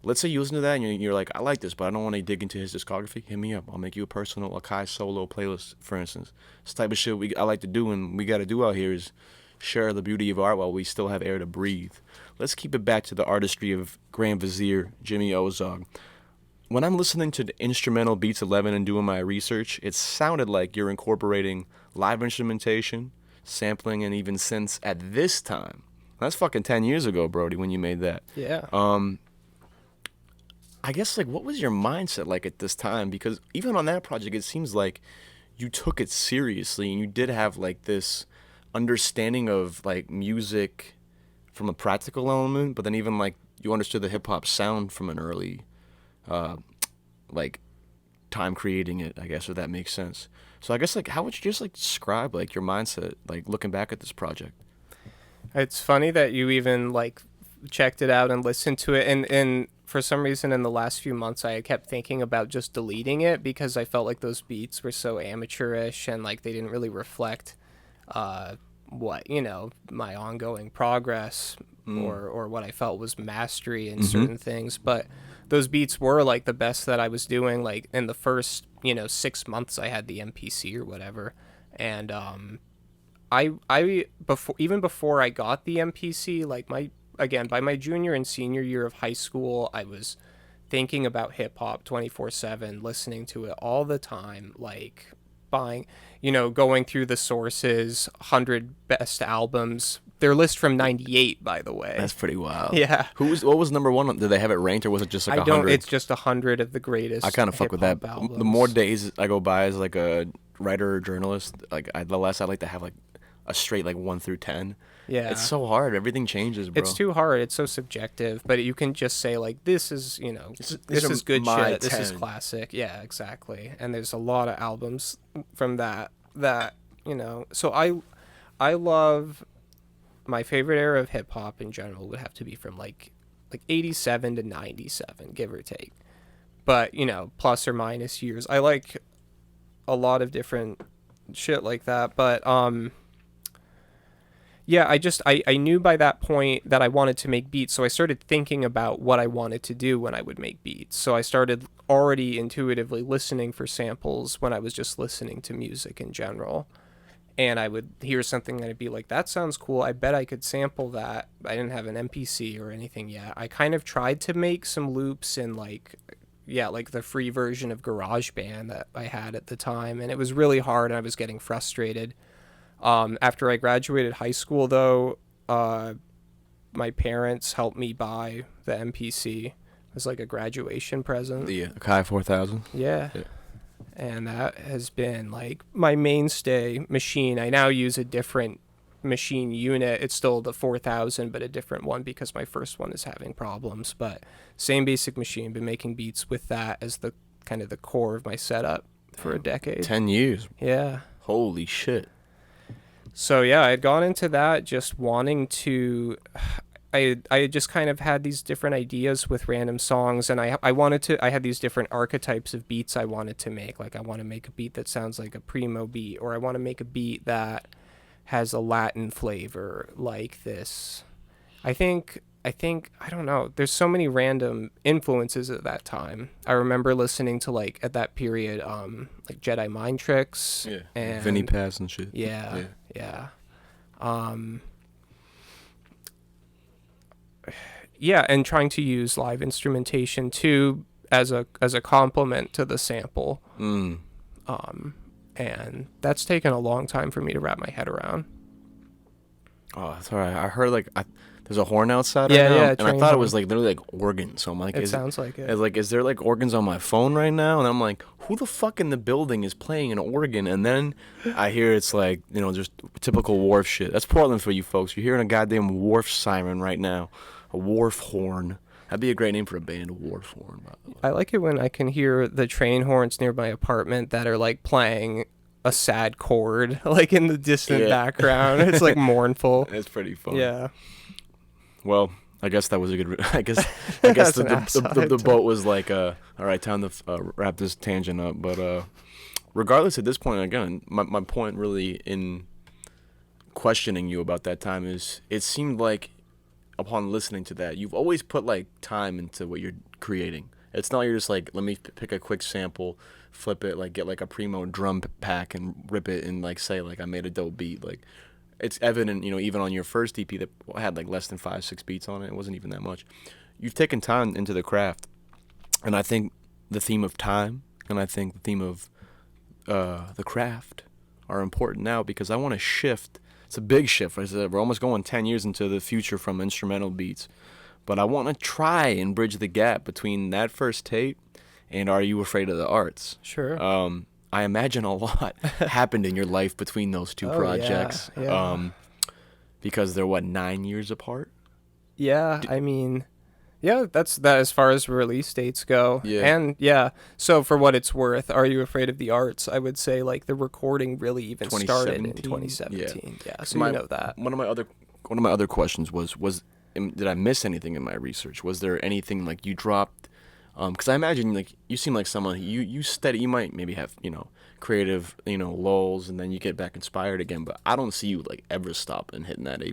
Speaker 1: let's say you listen to that and you're like, I like this, but I don't want to dig into his discography. Hit me up. I'll make you a personal Akai solo playlist, for instance. This type of shit I like to do, and we got to do out here is share the beauty of art while we still have air to breathe. Let's keep it back to the artistry of Grand Vizier, Jimmy Ozog. When I'm listening to the instrumental Beats 11 and doing my research, it sounded like you're incorporating live instrumentation, sampling, and even synths at this time. That's fucking 10 years ago, Brody, when you made that.
Speaker 2: Yeah.
Speaker 1: I guess, like, what was your mindset like at this time? Because even on that project, it seems like you took it seriously and you did have, like, this understanding of, like, music from a practical element, but then even, like, you understood the hip-hop sound from an early, like, time creating it, I guess, if that makes sense. So I guess, like, how would you just, like, describe, like, your mindset, like, looking back at this project?
Speaker 2: It's funny that you even like checked it out and listened to it, and for some reason in the last few months I kept thinking about just deleting it because I felt like those beats were so amateurish and like they didn't really reflect what, you know, my ongoing progress or what I felt was mastery in certain things. But those beats were like the best that I was doing, like in the first, you know, 6 months I had the MPC or whatever. And I before I got the MPC, like by my junior and senior year of high school, I was thinking about hip hop 24/7, listening to it all the time, like buying, you know, going through the sources, 100 best albums. Their list from '98, by the way.
Speaker 1: That's pretty wild.
Speaker 2: Yeah.
Speaker 1: What was number one? Did they have it ranked, or was it just like
Speaker 2: I don't.
Speaker 1: 100?
Speaker 2: It's just 100 of the greatest.
Speaker 1: I kind of fuck with that.
Speaker 2: albums.
Speaker 1: The more days I go by as like a writer or journalist, like the less I like to have like a straight like 1 through 10.
Speaker 2: Yeah.
Speaker 1: It's so hard. Everything changes, bro.
Speaker 2: It's too hard. It's so subjective. But you can just say like, this is, you know, this is good shit. This is classic. Yeah, exactly. And there's a lot of albums from that, you know. So I love, my favorite era of hip hop in general would have to be from like 87 to 97, give or take. But, you know, plus or minus years. I like a lot of different shit like that. But yeah, I knew by that point that I wanted to make beats, so I started thinking about what I wanted to do when I would make beats. So I started already intuitively listening for samples when I was just listening to music in general. And I would hear something and I'd be like, that sounds cool. I bet I could sample that. I didn't have an MPC or anything yet. I kind of tried to make some loops in like the free version of GarageBand that I had at the time. And it was really hard and I was getting frustrated. After I graduated high school, though, my parents helped me buy the MPC as like a graduation present.
Speaker 1: The Akai 4000.
Speaker 2: Yeah. And that has been like my mainstay machine. I now use a different machine unit. It's still the 4000, but a different one because my first one is having problems. But same basic machine. Been making beats with that as the kind of the core of my setup for a decade.
Speaker 1: 10 years.
Speaker 2: Yeah.
Speaker 1: Holy shit.
Speaker 2: So yeah, I had gone into that just wanting to. I had just kind of had these different ideas with random songs, and I had these different archetypes of beats I wanted to make. Like I want to make a beat that sounds like a primo beat, or I want to make a beat that has a Latin flavor like this. I think I don't know. There's so many random influences at that time. I remember listening to like at that period, like Jedi Mind Tricks, and
Speaker 1: Vinny Pass and shit.
Speaker 2: Yeah. Yeah, and trying to use live instrumentation too as a complement to the sample. And that's taken a long time for me to wrap my head around.
Speaker 1: Oh, that's all right. I heard like there's a horn outside
Speaker 2: Yeah,
Speaker 1: right now,
Speaker 2: yeah,
Speaker 1: and I
Speaker 2: train
Speaker 1: thought it
Speaker 2: horn.
Speaker 1: was like literally like organs. So I'm like,
Speaker 2: It sounds like it.
Speaker 1: is there like organs on my phone right now? And I'm like, who the fuck in the building is playing an organ? And then I hear it's like, you know, just typical wharf shit. That's Portland for you folks. You're hearing a goddamn wharf siren right now, a wharf horn. That'd be a great name for a band, a wharf horn. By the way.
Speaker 2: I like it when I can hear the train horns near my apartment that are like playing a sad chord, like in the distant background. It's like mournful.
Speaker 1: It's pretty fun.
Speaker 2: Yeah.
Speaker 1: Well, I guess that was a good. I guess the boat was like, all right, time to wrap this tangent up. But regardless, at this point, again, my point really in questioning you about that time is, it seemed like upon listening to that, you've always put like time into what you're creating. It's not you're just like, let me pick a quick sample, flip it, like get like a primo drum pack and rip it and like say like I made a dope beat. Like it's evident, even on your first EP that had like less than 5, 6 beats on it. It wasn't even that much. You've taken time into the craft, and I think the theme of time and I think the theme of the craft are important now because I want to shift. It's a big shift. We're almost going 10 years into the future from instrumental beats. But I want to try and bridge the gap between that first tape and Are You Afraid of the Arts?
Speaker 2: Sure.
Speaker 1: I imagine a lot happened in your life between those two projects.
Speaker 2: Yeah.
Speaker 1: Because they're, 9 years apart?
Speaker 2: Yeah, I mean, yeah, that's that as far as release dates go.
Speaker 1: Yeah.
Speaker 2: And so for what it's worth, Are You Afraid of the Arts? I would say like the recording really even started in 2017. Yeah, so you know that.
Speaker 1: One of my other questions was did I miss anything in my research? Was there anything like you dropped? Because I imagine like you seem like someone you study. You might maybe have creative lulls and then you get back inspired again. But I don't see you like ever stop and hitting that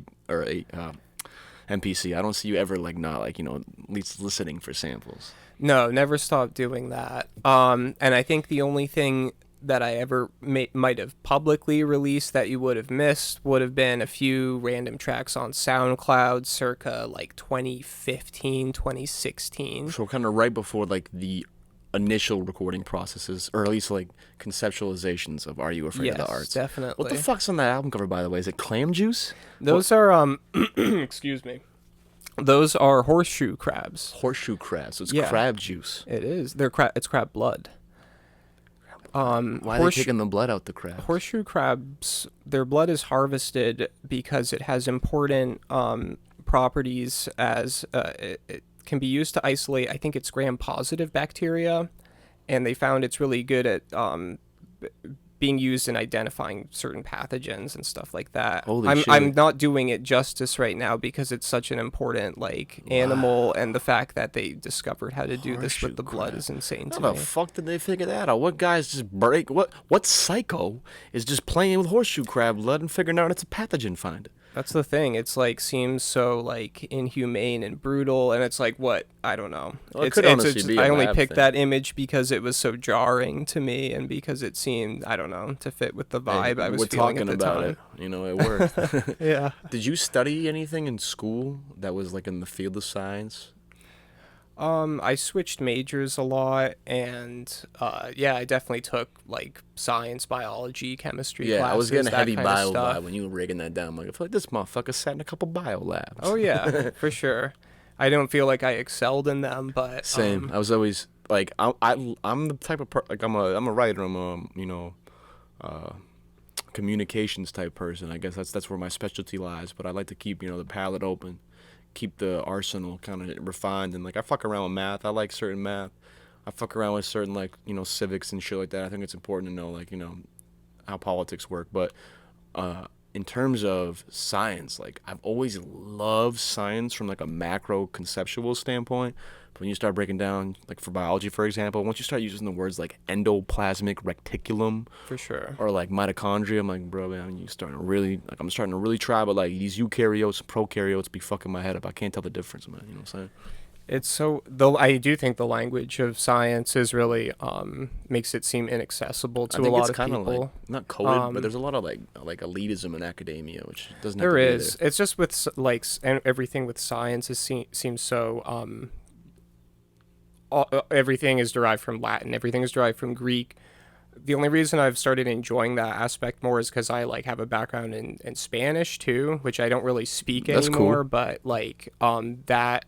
Speaker 1: MPC. I don't see you ever like not like at least listening for samples.
Speaker 2: No, never stopped doing that. And I think the only thing that I ever might have publicly released that you would have missed would have been a few random tracks on SoundCloud circa like 2015, 2016.
Speaker 1: So kind of right before like the initial recording processes, or at least like conceptualizations of Are You Afraid of the Arts?
Speaker 2: Yes, definitely.
Speaker 1: What the fuck's on that album cover, by the way? Is it clam juice?
Speaker 2: Those are excuse me. Those are horseshoe crabs.
Speaker 1: Horseshoe crabs. So it's
Speaker 2: Yeah.
Speaker 1: crab juice.
Speaker 2: It is. It's crab blood.
Speaker 1: Why are they taking the blood out the crabs?
Speaker 2: Horseshoe crabs, their blood is harvested because it has important properties as it can be used to isolate, I think it's gram-positive bacteria, and they found it's really good at being used in identifying certain pathogens and stuff like that.
Speaker 1: Holy shit.
Speaker 2: I'm not doing it justice right now because it's such an important animal, and the fact that they discovered how to do this with the blood is insane to
Speaker 1: How
Speaker 2: me.
Speaker 1: the fuck did they figure that out? What guys just break? What psycho is just playing with horseshoe crab blood and figuring out it's a pathogen finder?
Speaker 2: That's the thing. It's like seems so like inhumane and brutal, and it's like what I don't know.
Speaker 1: Well, it could honestly be a
Speaker 2: I only
Speaker 1: lab
Speaker 2: picked
Speaker 1: thing.
Speaker 2: that image because it was so jarring to me, and because it seemed I don't know to fit with the vibe I was
Speaker 1: We're
Speaker 2: feeling
Speaker 1: talking
Speaker 2: at the
Speaker 1: about
Speaker 2: time.
Speaker 1: it. It worked.
Speaker 2: Yeah.
Speaker 1: Did you study anything in school that was like in the field of science?
Speaker 2: I switched majors a lot, and I definitely took like science, biology, chemistry
Speaker 1: Yeah,
Speaker 2: classes.
Speaker 1: I was getting a
Speaker 2: that
Speaker 1: heavy
Speaker 2: kind of
Speaker 1: bio
Speaker 2: stuff.
Speaker 1: vibe when you were rigging that down. I'm like, I feel like this motherfucker sat in a couple bio labs.
Speaker 2: Oh yeah, for sure. I don't feel like I excelled in them, but
Speaker 1: Same. I was always like, I'm the type of like I'm a writer. I'm a communications type person. I guess that's where my specialty lies. But I like to keep the palette open, keep the arsenal kind of refined, and like I fuck around with math. I like certain math. I fuck around with certain like civics and shit like that. I think it's important to know like how politics work. But in terms of science, like I've always loved science from like a macro conceptual standpoint. But when you start breaking down, like for biology, for example, once you start using the words like endoplasmic reticulum
Speaker 2: for sure.
Speaker 1: or like mitochondria, I'm like, bro, man, I'm starting to really try, but like these eukaryotes and prokaryotes be fucking my head up. I can't tell the difference, man. You know what I'm saying?
Speaker 2: It's so I do think the language of science is really makes it seem inaccessible to
Speaker 1: I think
Speaker 2: a lot
Speaker 1: it's
Speaker 2: of
Speaker 1: kind of
Speaker 2: people.
Speaker 1: like not coded, but there's a lot of like elitism in academia, which doesn't have
Speaker 2: There
Speaker 1: to be
Speaker 2: is.
Speaker 1: there.
Speaker 2: It's just with everything with science seems so everything is derived from Latin. Everything is derived from Greek. The only reason I've started enjoying that aspect more is because I like have a background in Spanish too, which I don't really speak
Speaker 1: That's
Speaker 2: anymore.
Speaker 1: cool.
Speaker 2: But like that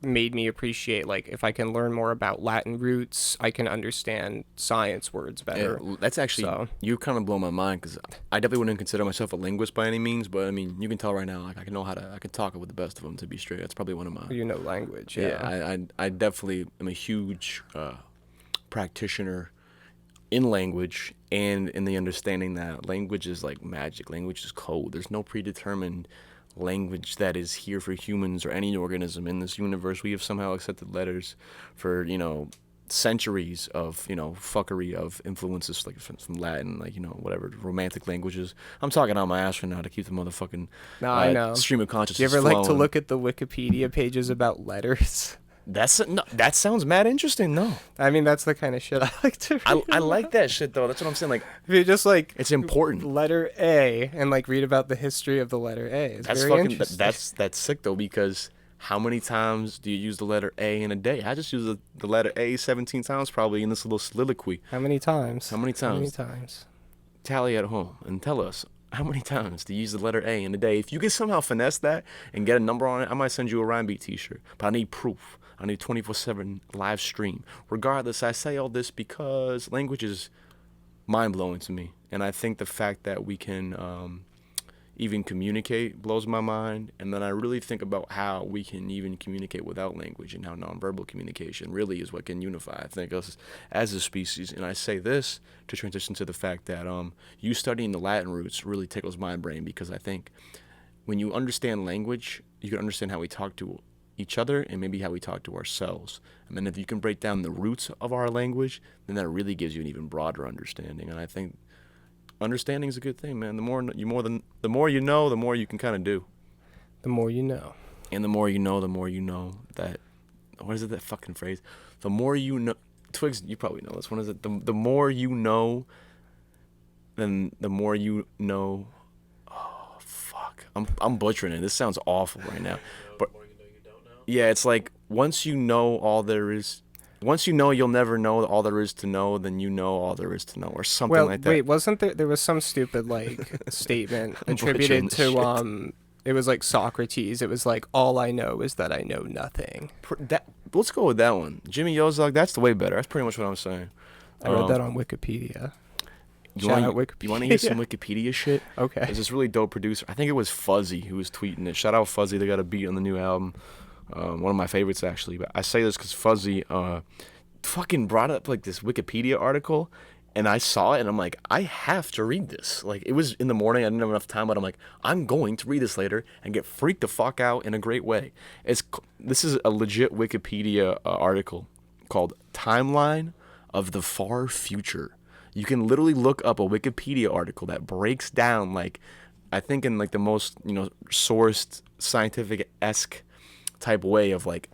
Speaker 2: made me appreciate like if I can learn more about Latin roots, I can understand science words better.
Speaker 1: Yeah, that's actually
Speaker 2: So-
Speaker 1: you kind of blow my mind because I definitely wouldn't consider myself a linguist by any means, but I mean you can tell right now like I can talk with the best of them to be straight. That's probably one of my
Speaker 2: Language.
Speaker 1: I definitely am a huge practitioner in language and in the understanding that language is like magic. Language is code. There's no predetermined language that is here for humans or any organism in this universe. We have somehow accepted letters for centuries of fuckery of influences like from Latin, like whatever romantic languages. I'm talking on my ass right now to keep the motherfucking
Speaker 2: No, I know.
Speaker 1: stream of
Speaker 2: Do
Speaker 1: consciousness
Speaker 2: you ever
Speaker 1: flowing.
Speaker 2: like to look at the Wikipedia pages about letters?
Speaker 1: No, that sounds mad interesting. No,
Speaker 2: I mean, that's the kind of shit I like to read.
Speaker 1: I like that shit though. That's what I'm saying. Like,
Speaker 2: If you just like
Speaker 1: it's important.
Speaker 2: letter A and like read about the history of the letter A, it's
Speaker 1: That's
Speaker 2: very
Speaker 1: fucking.
Speaker 2: interesting.
Speaker 1: That's sick though, because how many times do you use the letter A in a day? I just use the letter A 17 times probably in this little soliloquy.
Speaker 2: How many times?
Speaker 1: How many
Speaker 2: How many
Speaker 1: times?
Speaker 2: times?
Speaker 1: Tally at home and tell us how many times do you use the letter A in a day. If you can somehow finesse that and get a number on it, I might send you a Rhyme Beat t-shirt. But I need proof. I need 24/7 live stream. Regardless, I say all this because language is mind-blowing to me. And I think the fact that we can even communicate blows my mind. And then I really think about how we can even communicate without language, and how nonverbal communication really is what can unify, I think, us as a species. And I say this to transition to the fact that you studying the Latin roots really tickles my brain, because I think when you understand language, you can understand how we talk to each other and maybe how we talk to ourselves. And then if you can break down the roots of our language, then that really gives you an even broader understanding. And I think understanding is a good thing, man. The more you know, the more you can kind of do.
Speaker 2: The more you know.
Speaker 1: And the more you know that, what is it, that fucking phrase? The more you know, Twigs, you probably know this one. Is it the more you know, then the more you know. Oh fuck, I'm butchering it. This sounds awful right now. But yeah, it's like once you know all there is. Once you know you'll never know all there is to know, then you know all there is to know, or something like that.
Speaker 2: Wait, wasn't there was some stupid like statement attributed to it was like Socrates. It was like, all I know is that I know nothing.
Speaker 1: Let's go with that one. Jimmy Ozog, that's the way better. That's pretty much what I'm saying.
Speaker 2: I read that on Wikipedia.
Speaker 1: You want to hear some Wikipedia shit?
Speaker 2: Okay.
Speaker 1: There's this really dope producer. I think it was Fuzzy who was tweeting it. Shout out Fuzzy. They got a beat on the new album. One of my favorites, actually. But I say this because Fuzzy fucking brought up like this Wikipedia article, and I saw it, and I'm like, I have to read this. Like, it was in the morning. I didn't have enough time, but I'm like, I'm going to read this later and get freaked the fuck out in a great way. This is a legit Wikipedia article called "Timeline of the Far Future." You can literally look up a Wikipedia article that breaks down, like, I think in like the most sourced scientific-esque type way of like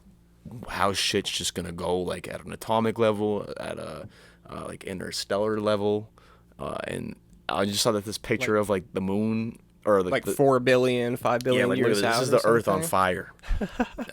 Speaker 1: how shit's just gonna go, like at an atomic level, at a like interstellar level, and I just saw that this picture of like the moon, or
Speaker 2: like 4 billion, 5 billion
Speaker 1: like,
Speaker 2: years out.
Speaker 1: This is the Earth on fire.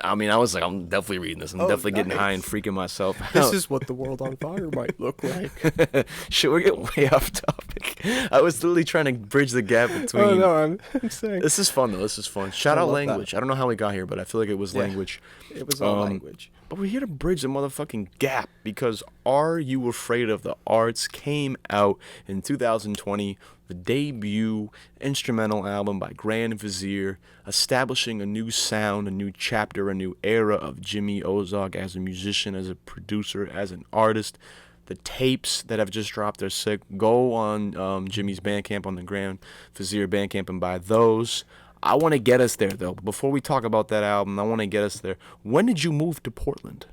Speaker 1: I mean, I was like, I'm definitely reading this. I'm definitely getting high and freaking myself out.
Speaker 2: This is what the world on fire might look like.
Speaker 1: Shit, we're getting way off topic. I was literally trying to bridge the gap between.
Speaker 2: Oh no, I'm saying
Speaker 1: this is fun though. This is fun. Shout out language. I don't know how we got here, but I feel like it was language.
Speaker 2: It was all language.
Speaker 1: But we're here to bridge the motherfucking gap, because Are You Afraid of the Arts came out in 2020, the debut instrumental album by Grand Vizier, establishing a new sound, a new chapter, a new era of Jimmy Ozog as a musician, as a producer, as an artist. The tapes that have just dropped are sick. Go on Jimmy's Bandcamp, on the Grand Vizier Bandcamp, and buy those. I want to get us there, though. Before we talk about that album, I want to get us there. When did you move to Portland?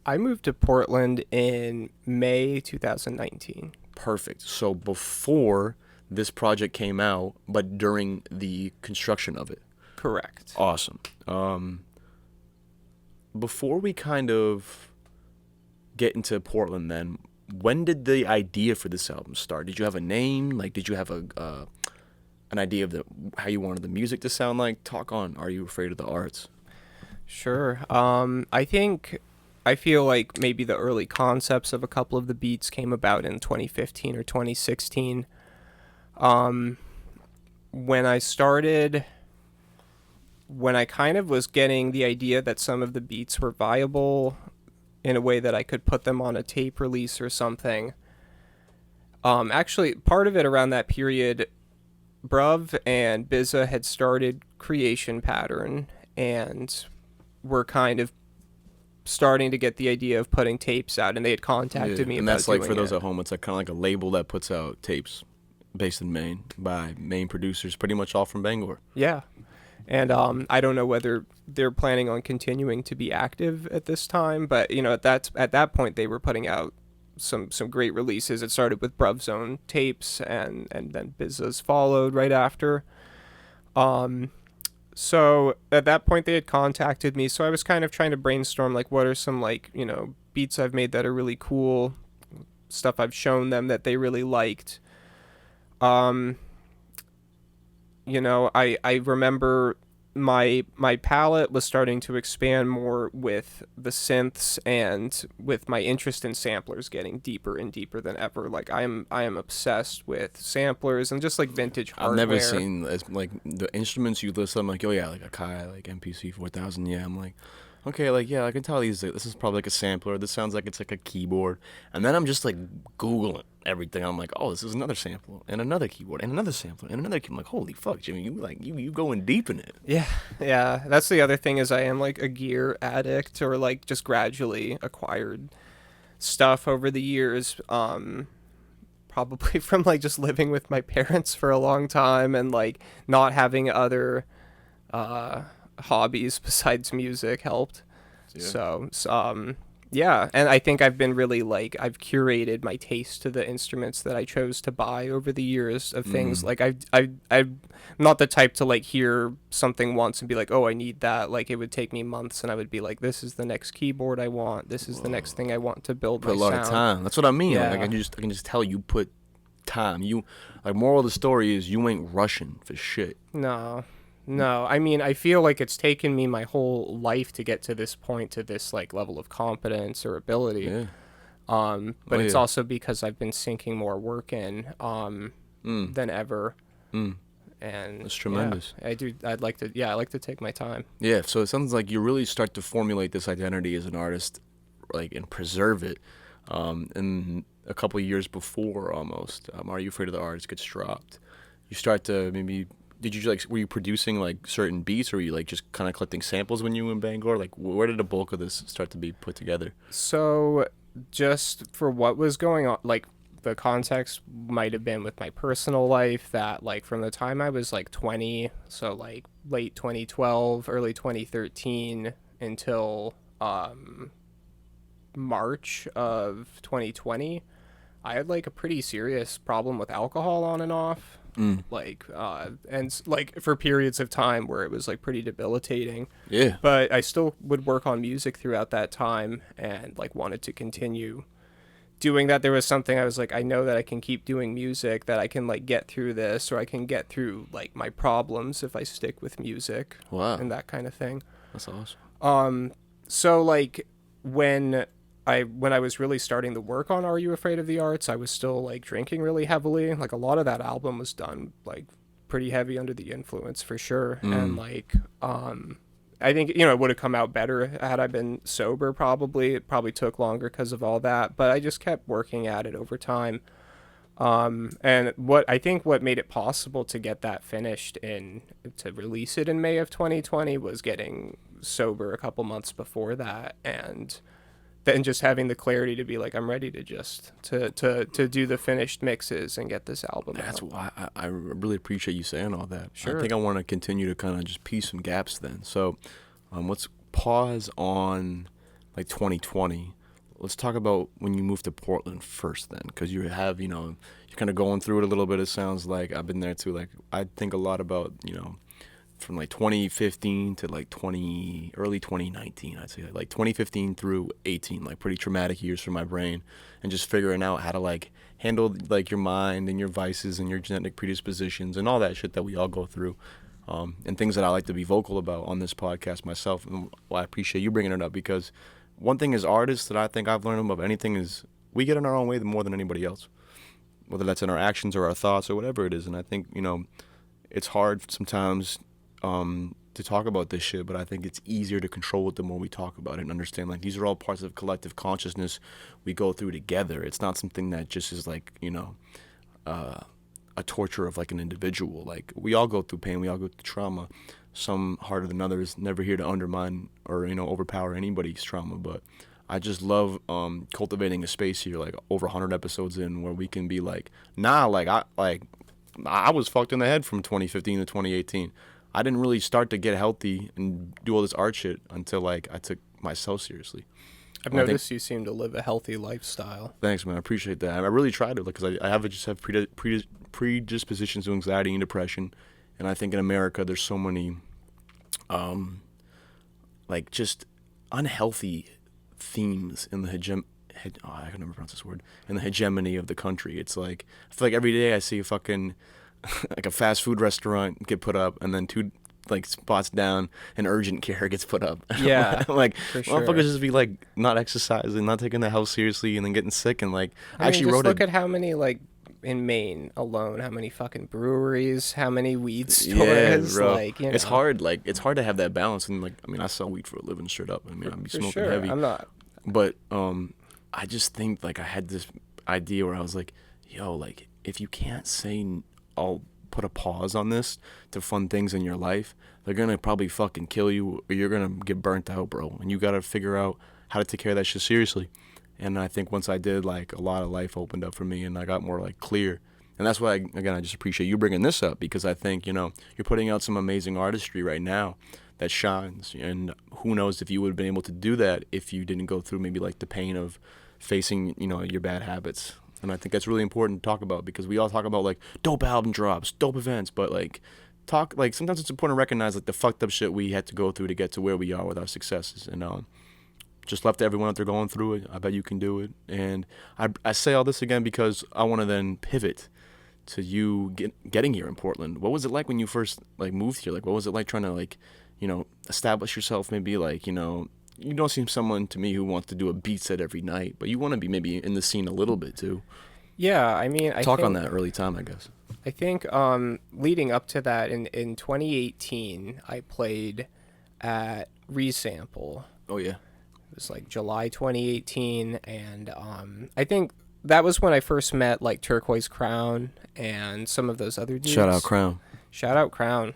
Speaker 2: I moved to Portland in May 2019.
Speaker 1: Perfect. So before this project came out, but during the construction of it.
Speaker 2: Correct.
Speaker 1: Awesome. Before we kind of get into Portland, then, when did the idea for this album start? Did you have a name? Like, did you have an idea of how you wanted the music to sound like? Talk on Are You Afraid of the Arts?
Speaker 2: Sure. I feel like maybe the early concepts of a couple of the beats came about in 2015 or 2016. When I kind of was getting the idea that some of the beats were viable in a way that I could put them on a tape release or something. Actually, part of it around that period, Bruv and Bizza had started Creation Pattern and were kind of starting to get the idea of putting tapes out, and they had contacted me
Speaker 1: and
Speaker 2: about
Speaker 1: that's like,
Speaker 2: doing
Speaker 1: for those
Speaker 2: it.
Speaker 1: at home, it's like kind of like a label that puts out tapes based in Maine by Maine producers, pretty much all from Bangor.
Speaker 2: Yeah. And I don't know whether they're planning on continuing to be active at this time, but at that point they were putting out some great releases. It started with Bruv Zone tapes, and then Bizas followed right after. Um, so at that point they had contacted me, so I was kind of trying to brainstorm like what are some like beats I've made that are really cool, stuff I've shown them that they really liked. Um, I remember my palette was starting to expand more with the synths and with my interest in samplers getting deeper and deeper than ever. Like I am obsessed with samplers and just like vintage
Speaker 1: I've
Speaker 2: hardware.
Speaker 1: never seen like the instruments you list. I'm like, oh yeah, like a Kai, like MPC 4000. Yeah, I'm like, okay, like yeah, I can tell this is probably like a sampler. This sounds like it's like a keyboard. And then I'm just like Googling everything. I'm like, oh, this is another sampler and another keyboard and another sampler and another keyboard. I'm like, holy fuck, Jimmy, you going deep in it.
Speaker 2: Yeah, yeah. That's the other thing is I am like a gear addict or like just gradually acquired stuff over the years. Probably from like just living with my parents for a long time and like not having other uh, hobbies besides music helped.
Speaker 1: Yeah.
Speaker 2: So, yeah, and I think I've been really like I've curated my taste to the instruments that I chose to buy over the years of things. Like I'm not the type to like hear something once and be like, oh, I need that. Like it would take me months, and I would be like, this is the next keyboard I want. This is the next thing I want to build
Speaker 1: Put
Speaker 2: my
Speaker 1: a lot
Speaker 2: sound.
Speaker 1: of time. That's what I mean.
Speaker 2: Yeah.
Speaker 1: Like I can just tell you put time. You like moral of the story is you ain't rushing for shit.
Speaker 2: No. No, I mean, I feel like it's taken me my whole life to get to this point, to this like level of competence or ability.
Speaker 1: Yeah.
Speaker 2: But
Speaker 1: Oh,
Speaker 2: it's
Speaker 1: yeah.
Speaker 2: also because I've been sinking more work in than ever.
Speaker 1: Mm.
Speaker 2: And
Speaker 1: That's tremendous.
Speaker 2: Yeah, I like to take my time.
Speaker 1: Yeah, so it sounds like you really start to formulate this identity as an artist, like, and preserve it. And a couple of years before, almost, Are You Afraid of the Artist gets dropped. You start to maybe, were you producing like certain beats, or were you like just kind of collecting samples when you were in Bangor? Like, where did the bulk of this start to be put together?
Speaker 2: So, just for what was going on, like the context might have been with my personal life that like from the time I was like 20, so like late 2012, early 2013 until March of 2020, I had like a pretty serious problem with alcohol on and off. Like like for periods of time where it was like pretty debilitating.
Speaker 1: Yeah.
Speaker 2: But I still would work on music throughout that time and like wanted to continue doing that. There was something I was like, I know that I can keep doing music, that I can like get through this, or I can get through like my problems if I stick with music.
Speaker 1: Wow.
Speaker 2: And that kind of thing.
Speaker 1: That's awesome.
Speaker 2: So like when I was really starting to work on Are You Afraid of the Arts, I was still like drinking really heavily. Like a lot of that album was done like pretty heavy under the influence for sure. And like I think it would have come out better had I been sober. Probably it probably took longer because of all that, but I just kept working at it over time. And what made it possible to get that finished to release it in May of 2020 was getting sober a couple months before that, and then just having the clarity to be like, I'm ready to just to do the finished mixes and get this album
Speaker 1: That's
Speaker 2: out.
Speaker 1: why I really appreciate you saying all that.
Speaker 2: Sure.
Speaker 1: I think I want to continue to kind of just piece some gaps then. So let's pause on like 2020. Let's talk about when you moved to Portland first then, because you have, you're kind of going through it a little bit. It sounds like I've been there too. Like I think a lot about, from like 2015 to like early 2019, I'd say like 2015 through 18, like pretty traumatic years for my brain, and just figuring out how to like handle like your mind and your vices and your genetic predispositions and all that shit that we all go through, and things that I like to be vocal about on this podcast myself. And I appreciate you bringing it up, because one thing as artists that I think I've learned about anything is we get in our own way more than anybody else, whether that's in our actions or our thoughts or whatever it is. And I think, it's hard sometimes to talk about this shit, but I think it's easier to control it the more we talk about it and understand like these are all parts of collective consciousness we go through together. It's not something that just is like, a torture of like an individual. Like we all go through pain, we all go through trauma, some harder than others. Never here to undermine or overpower anybody's trauma, but I just love cultivating a space here, like over 100 episodes in, where we can be like, nah, I was fucked in the head from 2015 to 2018. I didn't really start to get healthy and do all this art shit until like I took myself seriously.
Speaker 2: I've
Speaker 1: And I think,
Speaker 2: noticed you seem to live a healthy lifestyle.
Speaker 1: thanks, man. I appreciate that. I really tried to, because just have predispositions to anxiety and depression, and I think in America there's so many, like just unhealthy themes in the I can never pronounce this word, in the hegemony of the country. It's like I feel like every day I see a fucking like a fast food restaurant get put up, and then two like spots down an urgent care gets put up.
Speaker 2: Yeah,
Speaker 1: like
Speaker 2: for sure.
Speaker 1: motherfuckers just be like not exercising, not taking their health seriously, and then getting sick. And like I actually
Speaker 2: just
Speaker 1: wrote
Speaker 2: look at how many like in Maine alone, how many fucking breweries, how many weed stores.
Speaker 1: Bro.
Speaker 2: Like,
Speaker 1: it's hard. Like it's hard to have that balance. And like I mean, I sell weed for a living, straight up. I mean, I'm smoking
Speaker 2: sure.
Speaker 1: heavy.
Speaker 2: I'm not.
Speaker 1: But I just think like I had this idea where I was like, yo, like if you can't say I'll put a pause on this to fund things in your life, they're gonna probably fucking kill you, or you're gonna get burnt out, bro. And you gotta figure out how to take care of that shit seriously. And I think once I did, like a lot of life opened up for me, and I got more like clear. And that's why I just appreciate you bringing this up, because I think you're putting out some amazing artistry right now that shines. And who knows if you would have been able to do that if you didn't go through maybe like the pain of facing your bad habits. And I think that's really important to talk about, because we all talk about like dope album drops, dope events, but like sometimes it's important to recognize like the fucked up shit we had to go through to get to where we are with our successes. And just left to everyone out there going through it. I bet you can do it. And I say all this again because I want to then pivot to you getting here in Portland. What was it like when you first like moved here? Like what was it like trying to like establish yourself? Maybe like you don't seem someone to me who wants to do a beat set every night, but you want to be maybe in the scene a little bit too.
Speaker 2: Yeah, I mean, I think
Speaker 1: on that early time, I guess.
Speaker 2: I think leading up to that, in 2018, I played at Resample.
Speaker 1: Oh yeah.
Speaker 2: It was like July 2018, and I think that was when I first met like Turquoise Crown and some of those other dudes.
Speaker 1: Shout out Crown.
Speaker 2: Shout out Crown.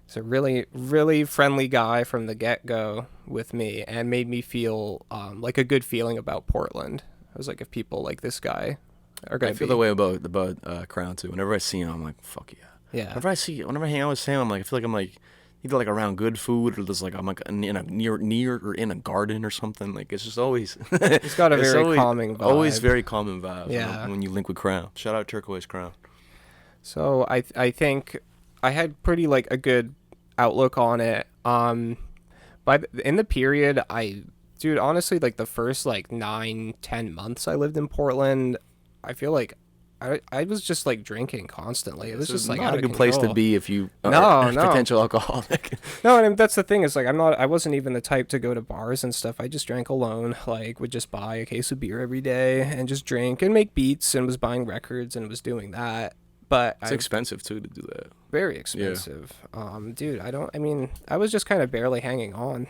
Speaker 2: He's a really, really friendly guy from the get-go with me, and made me feel like a good feeling about Portland. I was like, if people like this guy are gonna
Speaker 1: I feel the way about Crown too. Whenever I see him, I'm like, fuck yeah.
Speaker 2: Yeah.
Speaker 1: Whenever I hang out with Sam, I'm like, I feel like I'm like either like around good food, or there's like I'm like in a near or in a garden or something. Like it's just always.
Speaker 2: It's got a very calming vibe.
Speaker 1: Always very calming vibe.
Speaker 2: Yeah.
Speaker 1: When you link with Crown. Shout out Turquoise Crown.
Speaker 2: So I think I had pretty like a good outlook on it. But in the period, dude, honestly, like the first like 9-10 months I lived in Portland, I feel like I was just like drinking constantly. It was just like
Speaker 1: not a good place to be if you are
Speaker 2: no
Speaker 1: potential alcoholic.
Speaker 2: No, and that's the thing, is like I wasn't even the type to go to bars and stuff. I just drank alone. Like would just buy a case of beer every day and just drink and make beats, and was buying records and was doing that. But
Speaker 1: it's expensive too to do that.
Speaker 2: Very expensive. Dude, I was just kind of barely hanging on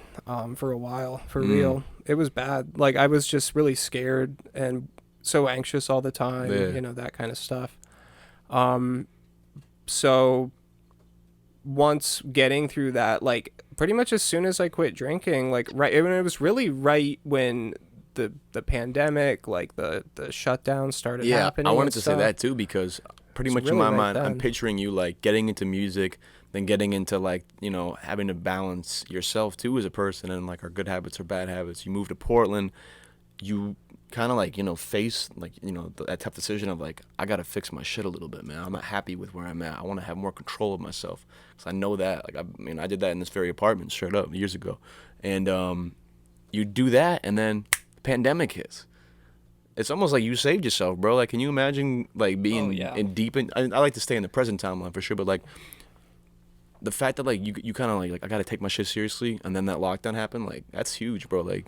Speaker 2: for a while, for real. It was bad. Like I was just really scared and so anxious all the time, that kind of stuff. So once getting through that, like pretty much as soon as I quit drinking, like it was really right when the pandemic, like the shutdown started happening.
Speaker 1: I wanted to say that too, because pretty much really in my mind, I'm picturing you like getting into music, then getting into like, having to balance yourself too as a person, and like our good habits or bad habits. You move to Portland, you kind of like, face like, that tough decision of like, I got to fix my shit a little bit, man. I'm not happy with where I'm at. I want to have more control of myself. Cause I know that, like, I did that in this very apartment straight up years ago. And you do that, and then the pandemic hits. It's almost like you saved yourself, bro. Like, can you imagine like being in deep in? I like to stay in the present timeline for sure, but like the fact that like you kind of like I gotta take my shit seriously, and then that lockdown happened, like that's huge, bro. Like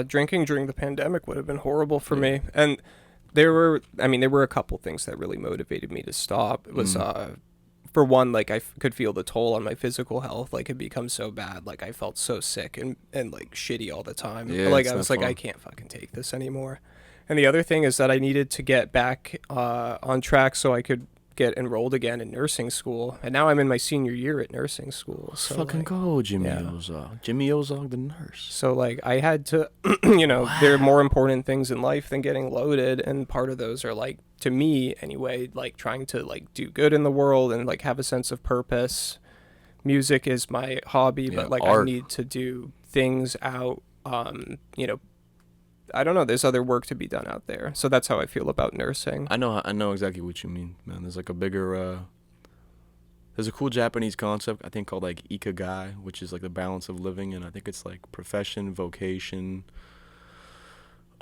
Speaker 2: drinking during the pandemic would have been horrible for me, and there were a couple things that really motivated me to stop. It was for one, like I could feel the toll on my physical health. Like it become so bad, like I felt so sick and like shitty all the time. Like I was like, I can't fucking take this anymore. And the other thing is that I needed to get back on track so I could get enrolled again in nursing school. And now I'm in my senior year at nursing school. So
Speaker 1: fucking go, Jimmy Ozog. Jimmy Ozog, the nurse.
Speaker 2: So like I had to, there are more important things in life than getting loaded. And part of those are like, to me anyway, like trying to like do good in the world and like have a sense of purpose. music is my hobby,
Speaker 1: Yeah,
Speaker 2: but like I
Speaker 1: art.
Speaker 2: need to do things out. You know, I don't know. There's other work to be done out there, so that's how I feel about nursing.
Speaker 1: I know exactly what you mean, man. There's like a bigger there's a cool Japanese concept I think called like ikigai, which is like the balance of living, and I think it's like profession, vocation.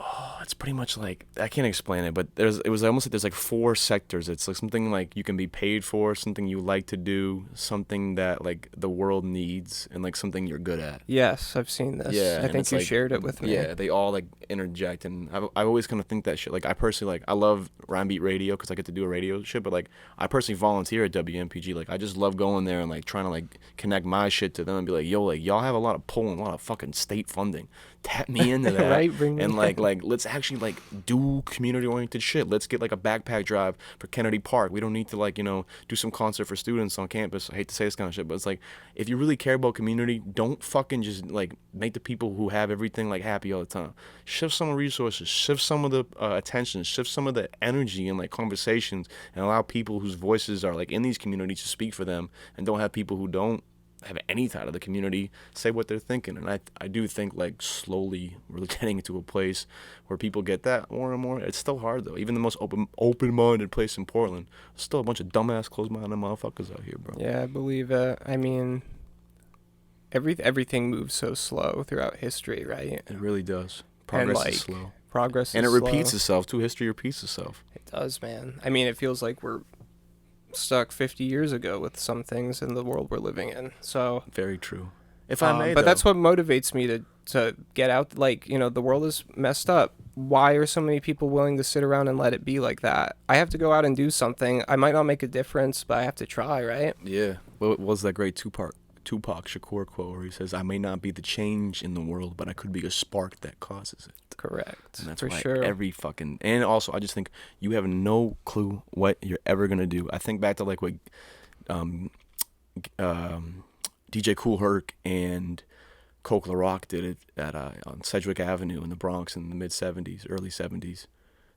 Speaker 1: Oh, it's pretty much like I can't explain it, but it was almost like there's like four sectors. It's like something like you can be paid for, something you like to do, something that like the world needs, and like something you're good at.
Speaker 2: Yes, I've seen this.
Speaker 1: Yeah,
Speaker 2: I
Speaker 1: and
Speaker 2: think
Speaker 1: it's
Speaker 2: you
Speaker 1: like
Speaker 2: shared it with me.
Speaker 1: yeah, they all like interject, and I always kind of think that shit. Like I personally like I love Rhyme Beat Radio because I get to do a radio shit, but like I personally volunteer at WMPG. Like I just love going there and like trying to like connect my shit to them and be like, yo, like y'all have a lot of pull and a lot of fucking state funding. Tap me into that,
Speaker 2: Right, bring me
Speaker 1: and
Speaker 2: in.
Speaker 1: like let's actually like do community oriented shit. Let's get like a backpack drive for Kennedy Park. We don't need to like do some concert for students on campus. I hate to say this kind of shit, but it's like if you really care about community, don't fucking just like make the people who have everything like happy all the time. Shift some of the resources, shift some of the attention, shift some of the energy in like conversations, and allow people whose voices are like in these communities to speak for them, and don't have people who don't have any side of the community say what they're thinking. And I do think like slowly we're getting into a place where people get that more and more. It's still hard though. Even the most open-minded place in Portland, there's still a bunch of dumbass closed-minded motherfuckers out here, bro.
Speaker 2: Yeah, I believe it. I mean, everything moves so slow throughout history, right?
Speaker 1: It really does.
Speaker 2: And
Speaker 1: Progress
Speaker 2: like
Speaker 1: is slow.
Speaker 2: progress
Speaker 1: And
Speaker 2: is
Speaker 1: it repeats
Speaker 2: slow.
Speaker 1: itself too. History repeats itself.
Speaker 2: It does, man. I mean, it feels like we're stuck 50 years ago with some things in the world we're living in. So,
Speaker 1: Very true. If I may,
Speaker 2: but
Speaker 1: though,
Speaker 2: that's what motivates me to get out. Like, the world is messed up. Why are so many people willing to sit around and let it be like that? I have to go out and do something. I might not make a difference, but I have to try, right?
Speaker 1: yeah. What was that great Tupac Shakur quote where he says, "I may not be the change in the world, but I could be a spark that causes it."
Speaker 2: Correct.
Speaker 1: And that's
Speaker 2: For
Speaker 1: why
Speaker 2: sure.
Speaker 1: every fucking and also I just think you have no clue what you're ever gonna do. I think back to like what um, DJ Kool Herc and Coke LaRock did it at on Sedgwick Avenue in the Bronx in the mid '70s, early '70s.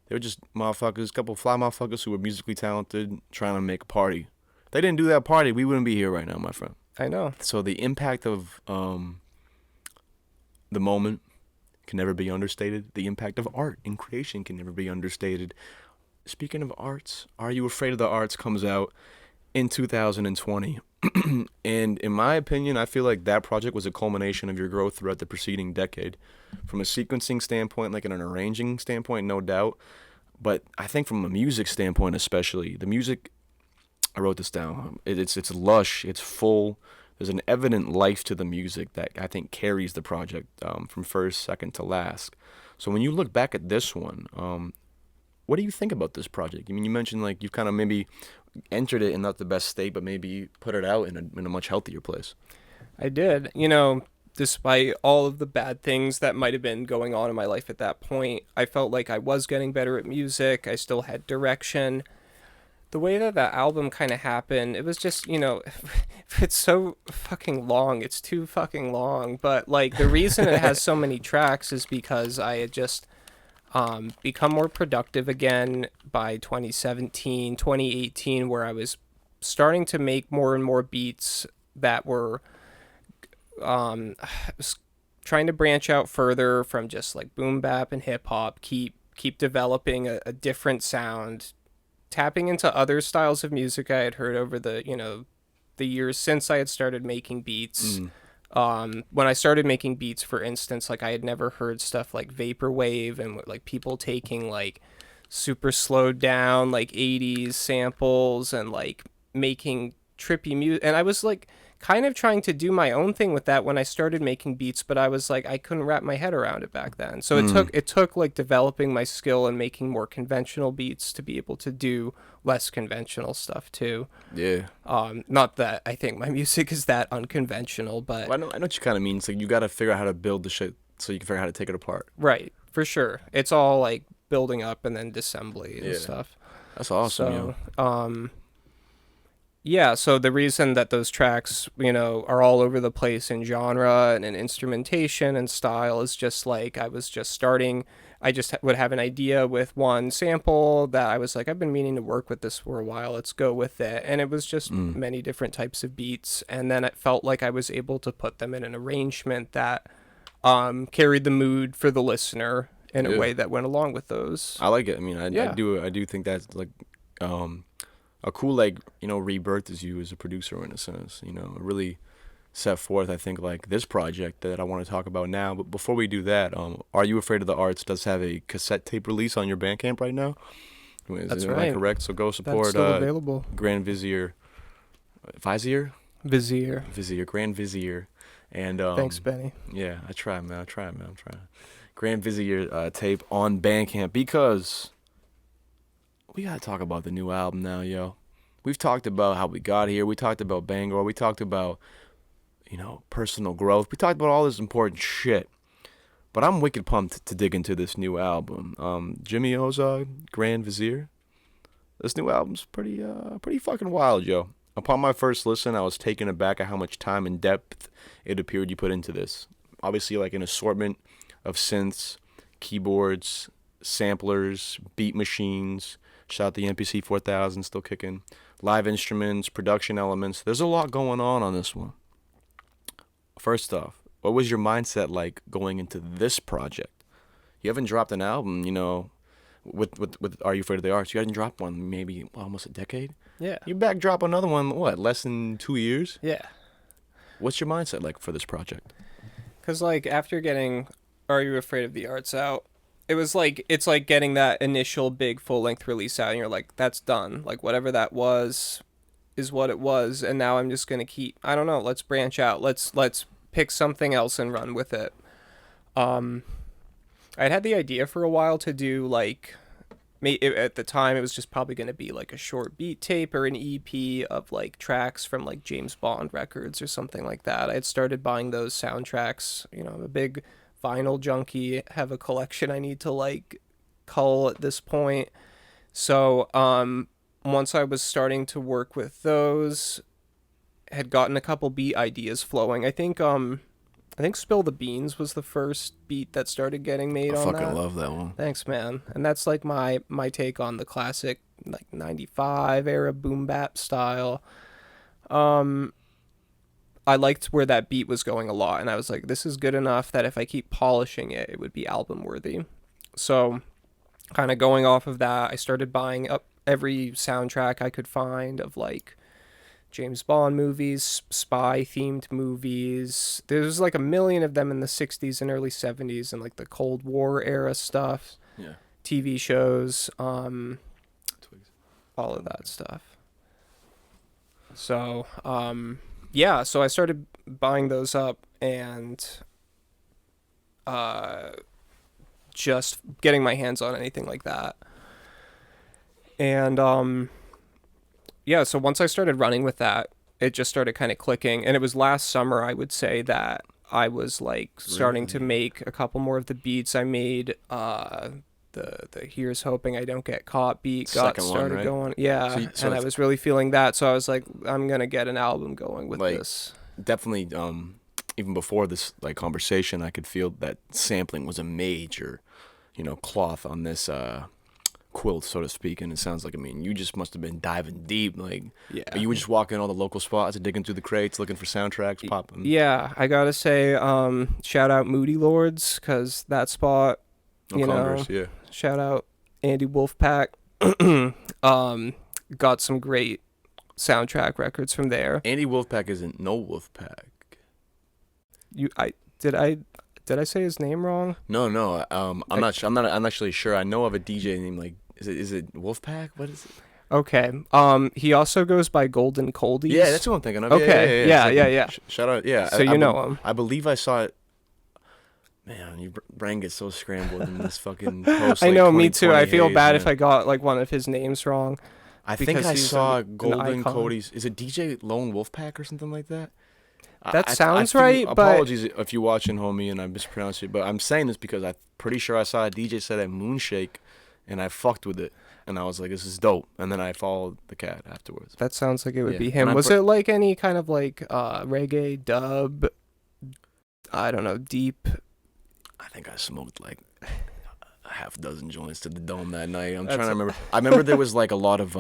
Speaker 1: They were just motherfuckers, a couple of fly motherfuckers who were musically talented, trying to make a party. If they didn't do that party, we wouldn't be here right now, my friend.
Speaker 2: I know.
Speaker 1: So the impact of the moment can never be understated. The impact of art and creation can never be understated. Speaking of arts, Are You Afraid of the Arts comes out in 2020. And in my opinion, I feel like that project was a culmination of your growth throughout the preceding decade. From a sequencing standpoint, like in an arranging standpoint, no doubt. But I think from a music standpoint especially, the music, I wrote this down. It's lush, it's full. There's an evident life to the music that I think carries the project from first, second to last. So when you look back at this one, what do you think about this project? I mean, you mentioned like you've kind of maybe entered it in not the best state, but maybe put it out in a much healthier place.
Speaker 2: I did. Despite all of the bad things that might have been going on in my life at that point, I felt like I was getting better at music. I still had direction. The way that album kind of happened, it was just, it's so fucking long. It's too fucking long. But, like, the reason it has so many tracks is because I had just become more productive again by 2017, 2018, where I was starting to make more and more beats that were trying to branch out further from just, like, boom bap and hip-hop, keep developing a different sound, tapping into other styles of music I had heard over the years since I had started making beats. When I started making beats, for instance, like I had never heard stuff like vaporwave and like people taking like super slowed down like 80s samples and like making trippy music. And I was like kind of trying to do my own thing with that when I started making beats, but I was like I couldn't wrap my head around it back then. So it took like developing my skill and making more conventional beats to be able to do less conventional stuff too.
Speaker 1: Yeah.
Speaker 2: Not that I think my music is that unconventional, but
Speaker 1: Well, I know what you kind of mean. It's like you got to figure out how to build the shit so you can figure out how to take it apart.
Speaker 2: right, for sure. It's all like building up and then disassembly and
Speaker 1: Yeah.
Speaker 2: stuff.
Speaker 1: That's awesome, yo.
Speaker 2: So, Yeah, so the reason that those tracks, are all over the place in genre and in instrumentation and style is just like I was just starting. I just would have an idea with one sample that I was like, I've been meaning to work with this for a while. Let's go with it. And it was just
Speaker 1: Mm.
Speaker 2: many different types of beats. And then it felt like I was able to put them in an arrangement that carried the mood for the listener in a
Speaker 1: Yeah,
Speaker 2: way that went along with those.
Speaker 1: I like it. I mean,
Speaker 2: Yeah,
Speaker 1: I do think that's like um a cool like rebirth as you as a producer in a sense. It really set forth, I think, like this project that I want to talk about now. But before we do that, Are You Afraid of the Arts does have a cassette tape release on your Bandcamp right now.
Speaker 2: that's
Speaker 1: Am I
Speaker 2: right.
Speaker 1: correct? So go
Speaker 2: That's
Speaker 1: support
Speaker 2: still available.
Speaker 1: Grand Vizier, Vizier,
Speaker 2: Vizier.
Speaker 1: Grand Vizier, and
Speaker 2: Thanks, Benny.
Speaker 1: yeah, I try, man. I try, man. I'm trying. Grand Vizier tape on Bandcamp because we gotta talk about the new album now, yo. We've talked about how we got here. We talked about Bangor. We talked about personal growth. We talked about all this important shit. But I'm wicked pumped to dig into this new album. Jimmy O's Grand Vizier. This new album's pretty fucking wild, yo. Upon my first listen, I was taken aback at how much time and depth it appeared you put into this. Obviously, like an assortment of synths, keyboards, samplers, beat machines. Shout out the MPC 4000, still kicking. Live instruments, production elements. There's a lot going on this one. First off, what was your mindset like going into this project? You haven't dropped an album, with Are You Afraid of the Arts? You hadn't dropped one maybe almost a decade.
Speaker 2: Yeah.
Speaker 1: You back drop another one, what, less than 2 years?
Speaker 2: Yeah.
Speaker 1: What's your mindset like for this project?
Speaker 2: Because, like, after getting Are You Afraid of the Arts out, it's like getting that initial big full length release out, and you're like, that's done. Like, whatever that was is what it was, and now I'm just going to I don't know, let's branch out. Let's pick something else and run with it. Um, I'd had the idea for a while to do, like, at the time it was just probably going to be like a short beat tape or an EP of like tracks from like James Bond records or something like that. I had started buying those soundtracks. I'm a big vinyl junkie, have a collection I need to like cull at this point. So once I was starting to work with those, had gotten a couple beat ideas flowing. I think Spill the Beans was the first beat that started getting made
Speaker 1: I
Speaker 2: on
Speaker 1: fucking
Speaker 2: that.
Speaker 1: love that one.
Speaker 2: Thanks, man. And that's like my take on the classic like 95 era boom bap style. Um I liked where that beat was going a lot, and I was like, this is good enough that if I keep polishing it, it would be album worthy. So, kind of going off of that, I started buying up every soundtrack I could find of like James Bond movies, spy themed movies. There's like a million of them in the 60s and early 70s and like the Cold War era stuff,
Speaker 1: Yeah.
Speaker 2: TV shows,
Speaker 1: Twigs.
Speaker 2: all of that stuff. So, yeah, so I started buying those up and just getting my hands on anything like that. And yeah, so once I started running with that, it just started kind of clicking. And it was last summer, I would say, that I was like starting to
Speaker 1: Really?
Speaker 2: make a couple more of the beats. I made the Here's Hoping I Don't Get Caught beat got
Speaker 1: Second one,
Speaker 2: started
Speaker 1: right?
Speaker 2: going. Yeah,
Speaker 1: So
Speaker 2: and I
Speaker 1: it's
Speaker 2: was really feeling that. So I was like, I'm going to get an album going with
Speaker 1: like
Speaker 2: this.
Speaker 1: definitely even before this like conversation, I could feel that sampling was a major, cloth on this quilt, so to speak. And it sounds like, I mean, you just must have been diving deep. Like,
Speaker 2: Yeah.
Speaker 1: you were just walking all the local spots, digging through the crates, looking for soundtracks, popping.
Speaker 2: Yeah, I got to say, shout out Moody Lords, because that spot,
Speaker 1: No
Speaker 2: you know,
Speaker 1: Converse, yeah.
Speaker 2: shout out Andy Wolfpack. Got some great soundtrack records from there.
Speaker 1: Andy Wolfpack isn't no Wolfpack.
Speaker 2: Did I say his name wrong?
Speaker 1: No. I'm not. I'm not. I'm actually sure. I know of a DJ named like. Is it Wolfpack? What is it?
Speaker 2: Okay. He also goes by Golden Coldies.
Speaker 1: Yeah, that's what I'm thinking of.
Speaker 2: Okay. Yeah.
Speaker 1: Shout out. Yeah.
Speaker 2: So you know him.
Speaker 1: I believe I saw it. Man, your brain gets so scrambled in this fucking post.
Speaker 2: I
Speaker 1: like,
Speaker 2: know, me too. I
Speaker 1: 2020
Speaker 2: feel
Speaker 1: haze,
Speaker 2: bad
Speaker 1: man.
Speaker 2: if I got like one of his names wrong.
Speaker 1: I think
Speaker 2: because
Speaker 1: I
Speaker 2: he's
Speaker 1: saw
Speaker 2: an
Speaker 1: Golden
Speaker 2: icon.
Speaker 1: Cody's. Is it DJ Lone Wolfpack or something like that?
Speaker 2: That sounds
Speaker 1: think-
Speaker 2: right, but-
Speaker 1: Apologies if you're watching, homie, and I mispronounced it. But I'm saying this because I'm pretty sure I saw a DJ set at Moonshake, and I fucked with it. and I was like, this is dope. And then I followed the cat afterwards.
Speaker 2: That sounds like it would
Speaker 1: Yeah.
Speaker 2: be
Speaker 1: And
Speaker 2: him. Was it like any kind of like reggae, dub, I don't know, deep?
Speaker 1: I think I smoked like a half dozen joints to the dome that night. I'm
Speaker 2: That's
Speaker 1: trying to remember. I remember there was like a lot of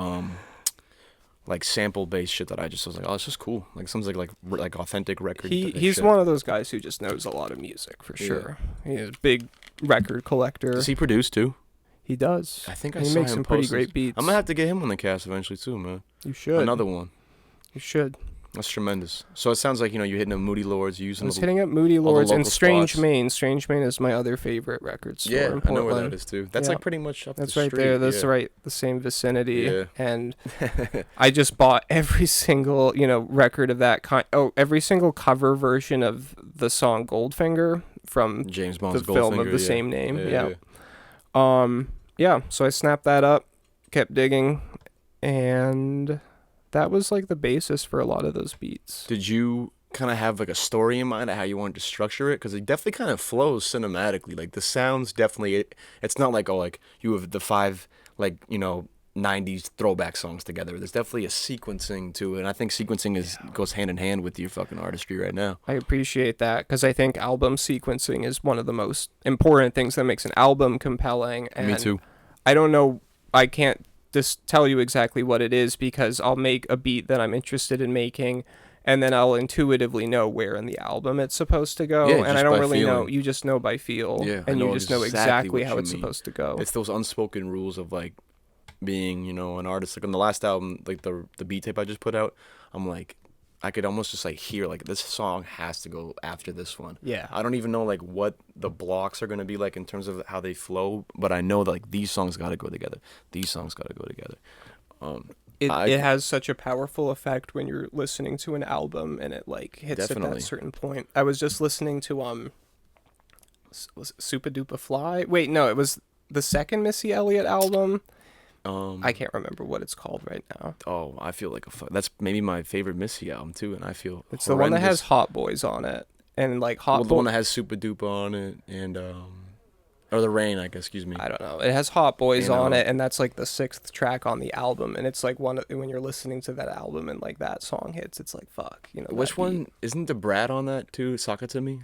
Speaker 1: like sample based shit that I just was like, oh, it's just cool. Like sounds like authentic record.
Speaker 2: He's
Speaker 1: shit.
Speaker 2: one of those guys who just knows a lot of music for sure. He's a big record collector.
Speaker 1: Does he produce too?
Speaker 2: He does.
Speaker 1: I think I
Speaker 2: he
Speaker 1: saw
Speaker 2: makes
Speaker 1: him
Speaker 2: some pretty
Speaker 1: post
Speaker 2: great
Speaker 1: this.
Speaker 2: beats.
Speaker 1: I'm gonna have to get him on the cast eventually too, man.
Speaker 2: You should.
Speaker 1: Another one.
Speaker 2: You should.
Speaker 1: That's tremendous. So it sounds like, you're hitting the Moody Lords, you're
Speaker 2: I
Speaker 1: using
Speaker 2: was
Speaker 1: the,
Speaker 2: hitting up Moody
Speaker 1: all the
Speaker 2: Lords and
Speaker 1: local
Speaker 2: Strange
Speaker 1: spots.
Speaker 2: Main. Strange Main is my other favorite record store in
Speaker 1: I
Speaker 2: Portland.
Speaker 1: know where that is too. That's
Speaker 2: Yeah.
Speaker 1: like pretty much up
Speaker 2: That's
Speaker 1: the
Speaker 2: right
Speaker 1: street.
Speaker 2: there. That's
Speaker 1: yeah.
Speaker 2: right. The same vicinity.
Speaker 1: Yeah.
Speaker 2: And I just bought every single, record of that kind. Oh, every single cover version of the song Goldfinger from
Speaker 1: James
Speaker 2: the
Speaker 1: Bond's
Speaker 2: film of
Speaker 1: Goldfinger,
Speaker 2: the
Speaker 1: yeah.
Speaker 2: same name.
Speaker 1: Yeah.
Speaker 2: Yeah. So I snapped that up, kept digging, and that was like the basis for a lot of those beats.
Speaker 1: Did you kind of have like a story in mind of how you wanted to structure it? Because it definitely kind of flows cinematically. Like the sounds definitely, it's not like, oh, like you have the 5 like 90s throwback songs together. There's definitely a sequencing to it, and I think sequencing goes hand in hand with your fucking artistry right now.
Speaker 2: I appreciate that because I think album sequencing is one of the most important things that makes an album compelling. And
Speaker 1: Me too.
Speaker 2: I don't know. I can't just tell you exactly what it is because I'll make a beat that I'm interested in making, and then I'll intuitively know where in the album it's supposed to go.
Speaker 1: Yeah,
Speaker 2: and
Speaker 1: just
Speaker 2: I don't
Speaker 1: by
Speaker 2: really know.
Speaker 1: feeling.
Speaker 2: You just know by feel,
Speaker 1: Yeah, I
Speaker 2: and
Speaker 1: know
Speaker 2: you just know
Speaker 1: exactly
Speaker 2: exactly
Speaker 1: what
Speaker 2: how
Speaker 1: you
Speaker 2: it's
Speaker 1: mean.
Speaker 2: supposed to go.
Speaker 1: It's those unspoken rules of like being, an artist. Like on the last album, like the beat tape I just put out, I'm like, I could almost just like hear like this song has to go after this one.
Speaker 2: Yeah.
Speaker 1: I don't even know like what the blocks are gonna be like in terms of how they flow, but I know that like these songs gotta go together. These songs gotta go together.
Speaker 2: It has such a powerful effect when you're listening to an album and it like hits at
Speaker 1: Definitely.
Speaker 2: that certain point. I was just listening to was it Super Duper Fly? Wait, no, it was the second Missy Elliott album. I can't remember what it's called right now.
Speaker 1: Oh, I feel like that's maybe my favorite Missy album too, and I feel
Speaker 2: It's the one that has Hot Boys on it, and like
Speaker 1: the one that has Super Duper on it, and or The Rain, I guess. Excuse me.
Speaker 2: I don't know. It has Hot Boys
Speaker 1: And,
Speaker 2: on it, and that's like the 6th track on the album, and it's like when you're listening to that album and like that song hits, it's like fuck,
Speaker 1: Which
Speaker 2: that
Speaker 1: one
Speaker 2: beat.
Speaker 1: isn't the Brat on that too? Saka to Me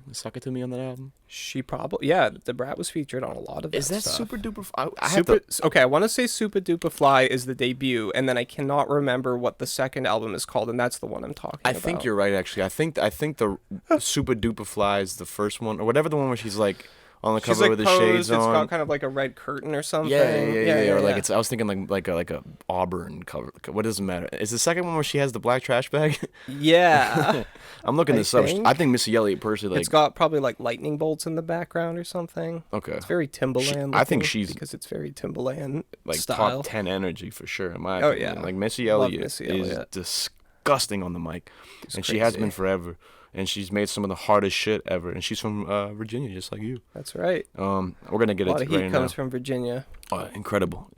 Speaker 1: on that album.
Speaker 2: She probably the Brat was featured on a lot of that
Speaker 1: Is that
Speaker 2: stuff.
Speaker 1: Super Duper? I have to.
Speaker 2: Okay, I want to say Super Duper Fly is the debut, and then I cannot remember what the second album is called, and that's the one I'm talking
Speaker 1: I
Speaker 2: about.
Speaker 1: think you're right. Actually, I think the Super Duper Fly is the first one, or whatever the one where she's like on the
Speaker 2: She's
Speaker 1: cover
Speaker 2: like
Speaker 1: with the
Speaker 2: posed,
Speaker 1: shades
Speaker 2: it's
Speaker 1: on.
Speaker 2: got kind of like a red curtain or something.
Speaker 1: Yeah. Or like I was thinking like a auburn cover. What does it matter? Is the second one where she has the black trash bag?
Speaker 2: Yeah.
Speaker 1: I'm looking
Speaker 2: I
Speaker 1: this up.
Speaker 2: think.
Speaker 1: I think Missy Elliott personally like.
Speaker 2: It's got probably like lightning bolts in the background or something.
Speaker 1: Okay.
Speaker 2: It's very Timbaland.
Speaker 1: I think
Speaker 2: looking
Speaker 1: she's
Speaker 2: because it's very Timbaland
Speaker 1: like
Speaker 2: style.
Speaker 1: top 10 energy for sure in my
Speaker 2: Oh,
Speaker 1: opinion.
Speaker 2: yeah.
Speaker 1: Like Missy
Speaker 2: Love
Speaker 1: Elliott
Speaker 2: Missy
Speaker 1: is
Speaker 2: Elliott.
Speaker 1: disgusting on the mic,
Speaker 2: It's
Speaker 1: and she has
Speaker 2: crazy.
Speaker 1: been forever. And she's made some of the hardest shit ever. And she's from Virginia, just like you.
Speaker 2: That's right.
Speaker 1: We're gonna get
Speaker 2: A lot
Speaker 1: it
Speaker 2: of heat
Speaker 1: right
Speaker 2: comes
Speaker 1: now.
Speaker 2: from Virginia.
Speaker 1: Incredible.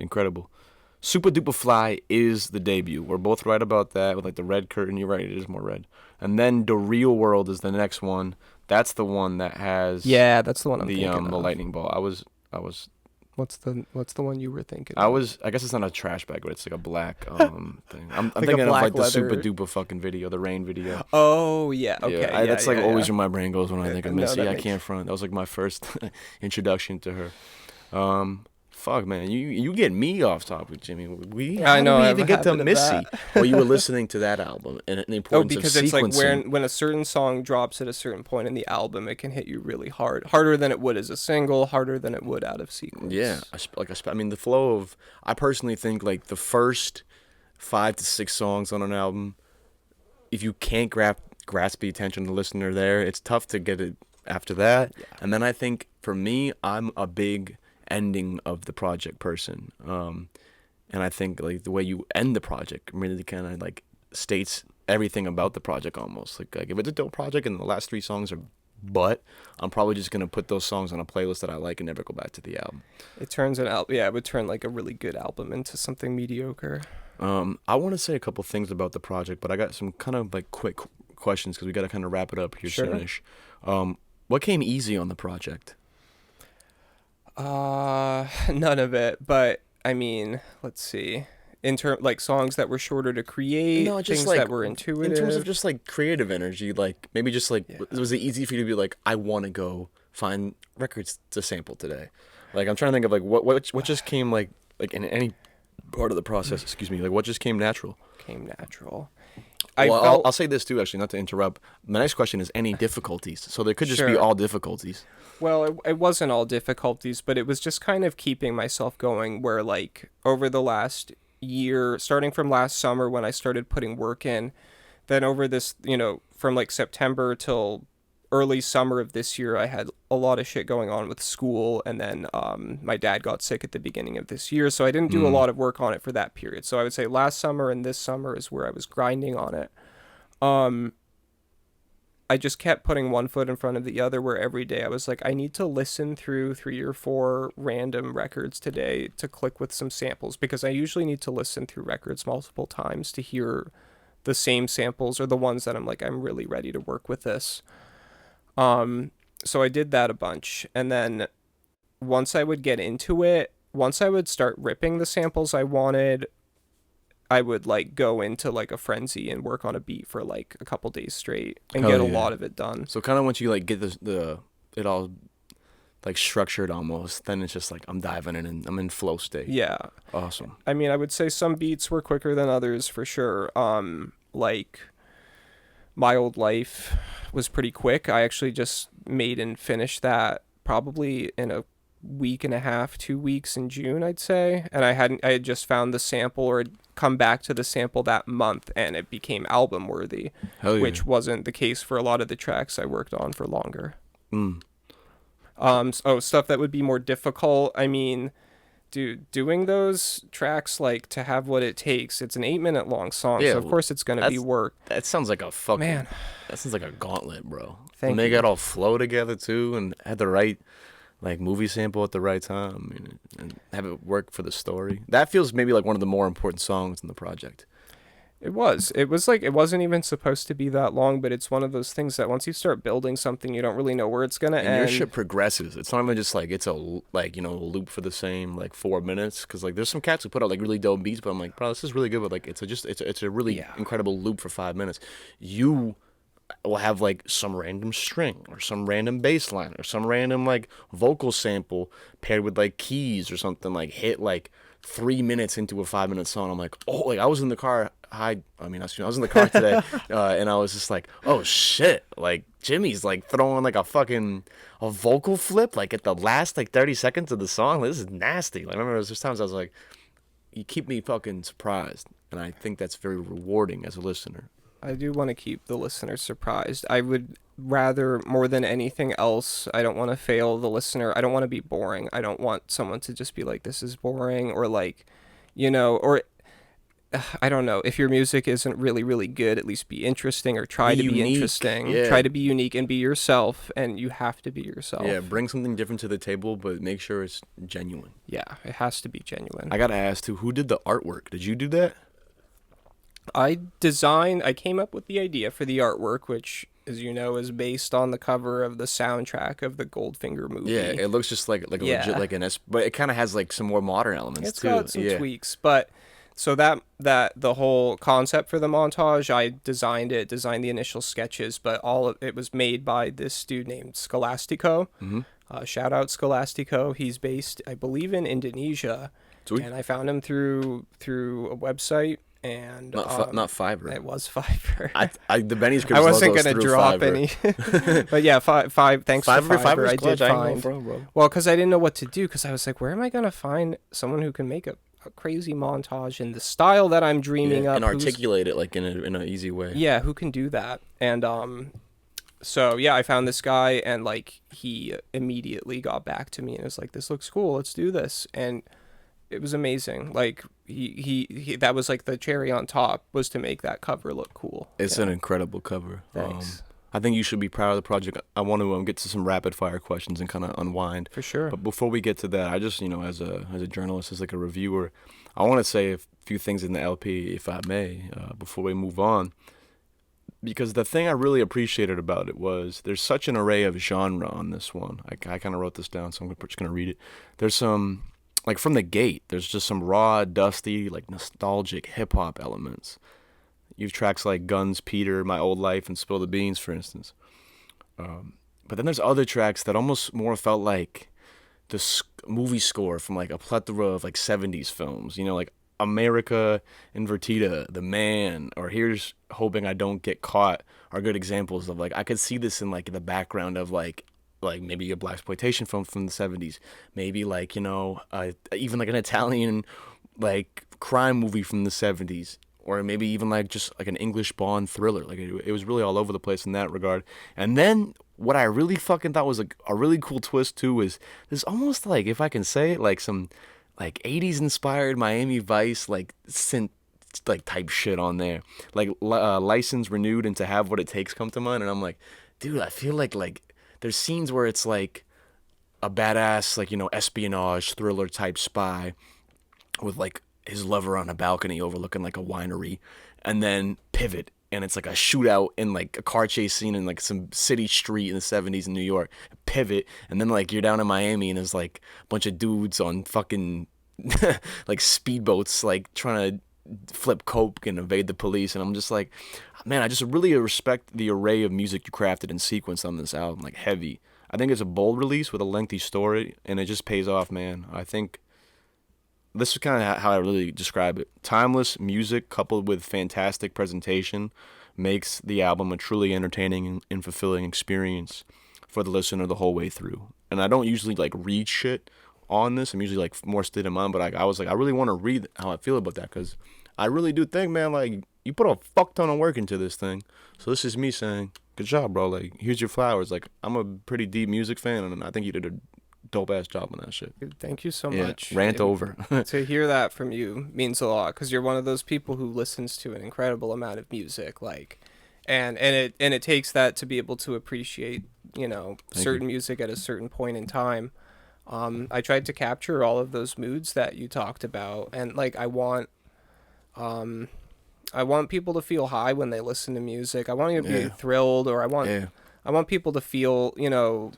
Speaker 1: Super Duper Fly is the debut. We're both right about that. With like the red curtain, you're right. It is more red. And then The Real World is the next one. That's the one that has
Speaker 2: Yeah, that's the one I'm
Speaker 1: the
Speaker 2: thinking of.
Speaker 1: the lightning ball. I was
Speaker 2: What's the one you were thinking?
Speaker 1: I
Speaker 2: of?
Speaker 1: guess it's not a trash bag, but it's like a black thing. I'm
Speaker 2: Like a
Speaker 1: thinking of
Speaker 2: black
Speaker 1: like the
Speaker 2: leather-
Speaker 1: Super Duper fucking video, the Rain video.
Speaker 2: Oh yeah. Okay.
Speaker 1: Yeah, that's like
Speaker 2: yeah,
Speaker 1: always
Speaker 2: yeah.
Speaker 1: where my brain goes when I think of
Speaker 2: No,
Speaker 1: Missy.
Speaker 2: that
Speaker 1: I
Speaker 2: makes-
Speaker 1: can't front. That was like my first introduction to her. Fuck man, you get me off topic, Jimmy.
Speaker 2: I know,
Speaker 1: How
Speaker 2: I
Speaker 1: did we even
Speaker 2: have a
Speaker 1: get to
Speaker 2: habit of
Speaker 1: Missy?
Speaker 2: that.
Speaker 1: Well, you were listening to that album and the
Speaker 2: Oh,
Speaker 1: importance
Speaker 2: because
Speaker 1: of
Speaker 2: it's like
Speaker 1: sequencing.
Speaker 2: when a certain song drops at a certain point in the album, it can hit you really harder than it would as a single, harder than it would out of sequence.
Speaker 1: Yeah, I mean the flow of. I personally think like the first 5 to 6 songs on an album, if you can't grasp the attention of the listener there, it's tough to get it after that.
Speaker 2: Yeah.
Speaker 1: And then I think for me, I'm a big ending of the project person, and I think like the way you end the project really kind of like states everything about the project almost. Like if it's a dope project and the last 3 songs are. But I'm probably just gonna put those songs on a playlist that I like and never go back to the album.
Speaker 2: It would turn like a really good album into something mediocre.
Speaker 1: I want to say a couple things about the project, but I got some kind of like quick questions because we got to kind of wrap it up here
Speaker 2: Sure.
Speaker 1: soonish. What came easy on the project?
Speaker 2: None of it, but I mean, let's see. Like songs that were shorter to create,
Speaker 1: No, just
Speaker 2: things
Speaker 1: like
Speaker 2: that were
Speaker 1: in terms of
Speaker 2: intuitive.
Speaker 1: just like creative energy, like maybe just like
Speaker 2: Yeah.
Speaker 1: was it easy for you to be like, I want to go find records to sample today? Like I'm trying to think of like what just came like in any part of the process. Excuse me, like what just came natural.
Speaker 2: Came natural. I
Speaker 1: Well, I'll
Speaker 2: felt
Speaker 1: say this too, actually, not to interrupt. My next question is any difficulties. So there could just be
Speaker 2: sure.
Speaker 1: all difficulties.
Speaker 2: Well, it wasn't all difficulties, but it was just kind of keeping myself going where like over the last year, starting from last summer when I started putting work in, then over this, from like September till early summer of this year, I had a lot of shit going on with school, and then my dad got sick at the beginning of this year, so I didn't do a
Speaker 1: Mm.
Speaker 2: lot of work on it for that period. So I would say last summer and this summer is where I was grinding on it. Um, I just kept putting one foot in front of the other, where every day I was like, I need to listen through 3 or 4 random records today to click with some samples, because I usually need to listen through records multiple times to hear the same samples or the ones that I'm like, I'm really ready to work with this. Um, so I did that a bunch. And then once I would get into it, once I would start ripping the samples I wanted, I would like go into like a frenzy and work on a beat for like a couple days straight and
Speaker 1: Hell
Speaker 2: get a
Speaker 1: yeah.
Speaker 2: lot of it done.
Speaker 1: So kind of once you like get the it all like structured almost, then it's just like I'm diving in and I'm in flow state.
Speaker 2: Yeah.
Speaker 1: Awesome.
Speaker 2: I mean, I would say some beats were quicker than others for sure. Like My Old Life was pretty quick. I actually just made and finished that probably in a week and a half, 2 weeks in June, I'd say. And I had just found the sample or had come back to the sample that month, and it became album worthy,
Speaker 1: Hell yeah.
Speaker 2: which wasn't the case for a lot of the tracks I worked on for longer.
Speaker 1: Mm.
Speaker 2: Stuff that would be more difficult. I mean, dude, doing those tracks like to have what it takes. It's an 8 minute long song,
Speaker 1: Yeah,
Speaker 2: so of
Speaker 1: well,
Speaker 2: course it's gonna be
Speaker 1: that's
Speaker 2: work.
Speaker 1: that sounds like a fucking
Speaker 2: Man,
Speaker 1: that sounds like a gauntlet, bro. When
Speaker 2: thank
Speaker 1: they
Speaker 2: you.
Speaker 1: got all flow together too and had the right like movie sample at the right time, and have it work for the story. That feels maybe like one of the more important songs in the project.
Speaker 2: It was. It was like it wasn't even supposed to be that long, but it's one of those things that once you start building something, you don't really know where it's gonna
Speaker 1: And your
Speaker 2: end.
Speaker 1: shit progresses. It's not even just like it's a like a loop for the same like 4 minutes. Because like there's some cats who put out like really dope beats, but I'm like, bro, this is really good. But like it's a really
Speaker 2: Yeah.
Speaker 1: incredible loop for 5 minutes. You will have like some random string or some random bass line or some random like vocal sample paired with like keys or something like hit like 3 minutes into a 5 minute song. I'm like, oh, like I was in the car. I mean, I was in the car today, and I was just like, oh shit, like Jimmy's like throwing like a vocal flip like at the last like 30 seconds of the song. Like, this is nasty. Like I remember there's times I was like, you keep me fucking surprised, and I think that's very rewarding as a listener.
Speaker 2: I do want to keep the listener surprised. I would rather, more than anything else, I don't want to fail the listener. I don't want to be boring. I don't want someone to just be like, this is boring, or like, or I don't know. If your music isn't really, really good, at least be interesting or try
Speaker 1: Be
Speaker 2: to be
Speaker 1: unique,
Speaker 2: interesting.
Speaker 1: yeah.
Speaker 2: Try to be unique and be yourself, and you have to be yourself.
Speaker 1: Yeah, bring something different to the table, but make sure it's genuine.
Speaker 2: Yeah, it has to be genuine.
Speaker 1: I gotta ask too, who did the artwork? Did you do that?
Speaker 2: I came up with the idea for the artwork, which, as you know, is based on the cover of the soundtrack of the Goldfinger movie.
Speaker 1: Yeah, it looks just like a legit
Speaker 2: Yeah.
Speaker 1: like an but it kind of has like some more modern elements
Speaker 2: It's
Speaker 1: too.
Speaker 2: got some
Speaker 1: Yeah.
Speaker 2: tweaks, but so that the whole concept for the montage, I designed the initial sketches, but all of it was made by this dude named Scholastico.
Speaker 1: Mm-hmm.
Speaker 2: Shout out Scholastico. He's based, I believe, in Indonesia,
Speaker 1: Sweet.
Speaker 2: and I found him through a website, and
Speaker 1: Not Fiverr.
Speaker 2: it was Fiverr.
Speaker 1: The Benny's Cribs
Speaker 2: I wasn't
Speaker 1: logo's
Speaker 2: gonna
Speaker 1: through
Speaker 2: drop
Speaker 1: Fiverr.
Speaker 2: any, but yeah, five. Thanks to Fiverr,
Speaker 1: Fiverr's
Speaker 2: I
Speaker 1: clutch.
Speaker 2: did
Speaker 1: I ain't no
Speaker 2: find.
Speaker 1: front, bro.
Speaker 2: Well, because I didn't know what to do, because I was like, where am I gonna find someone who can make a crazy montage in the style that I'm dreaming
Speaker 1: Yeah,
Speaker 2: up,
Speaker 1: and articulate it like in an easy way.
Speaker 2: yeah, who can do that? And so yeah, I found this guy, and like he immediately got back to me and was like, "This looks cool. Let's do this." And it was amazing. Like he that was like the cherry on top, was to make that cover look cool.
Speaker 1: It's
Speaker 2: Yeah.
Speaker 1: an incredible cover.
Speaker 2: Thanks.
Speaker 1: I think you should be proud of the project. I want to get to some rapid fire questions and kind of unwind.
Speaker 2: For sure.
Speaker 1: But before we get to that, I just, as a journalist, as like a reviewer, I want to say a few things in the LP, if I may, before we move on. Because the thing I really appreciated about it was there's such an array of genre on this one. I kind of wrote this down, so I'm just going to read it. There's some like from the gate, there's just some raw, dusty, like nostalgic hip hop elements. You have tracks like Guns, Peter, My Old Life, and Spill the Beans, for instance. But then there's other tracks that almost more felt like the movie score from like a plethora of like 70s films, you know, like America, Invertita, The Man, or Here's Hoping I Don't Get Caught are good examples of like I could see this in like the background of like maybe a blaxploitation film from the 70s, maybe like, you know, even like an Italian like crime movie from the 70s, or maybe even like just like an English Bond thriller. Like it was really all over the place in that regard. And then what I really fucking thought was like a really cool twist too is there's almost like, if I can say it, like some like 80s inspired Miami Vice like synth like type shit on there. Like License Renewed and To Have What It Takes come to mind, and I'm like, dude, I feel like there's scenes where it's like a badass like, you know, espionage thriller type spy with like his lover on a balcony overlooking like a winery, and then pivot and it's like a shootout in like a car chase scene in like some city street in the 70s in New York. Pivot, and then like you're down in Miami and there's like a bunch of dudes on fucking like speedboats like trying to flip coke and evade the police, and I'm just like, man, I just really respect the array of music you crafted and sequenced on this album. Like heavy. I think it's a bold release with a lengthy story, and it just pays off, man. I think this is kind of how I really describe it. Timeless music coupled with fantastic presentation makes the album a truly entertaining and fulfilling experience for the listener the whole way through. And I don't usually like read shit on this. I'm usually like more state of mind, but I was like, I really want to read how I feel about that, because I really do think, man, like you put a fuck ton of work into this thing. So this is me saying, good job, bro. Like, here's your flowers. Like, I'm a pretty deep music fan, and I think you did a dope ass job on that shit.
Speaker 2: Thank you so
Speaker 1: Yeah,
Speaker 2: much.
Speaker 1: rant over.
Speaker 2: To hear that from you means a lot, because you're one of those people who listens to an incredible amount of music, like, and it takes that to be able to appreciate, you know, certain music at a certain point in time. I tried to capture all of those moods that you talked about, and like I want people to feel high when they listen to music. I want you to be thrilled, or I want people to feel, you know,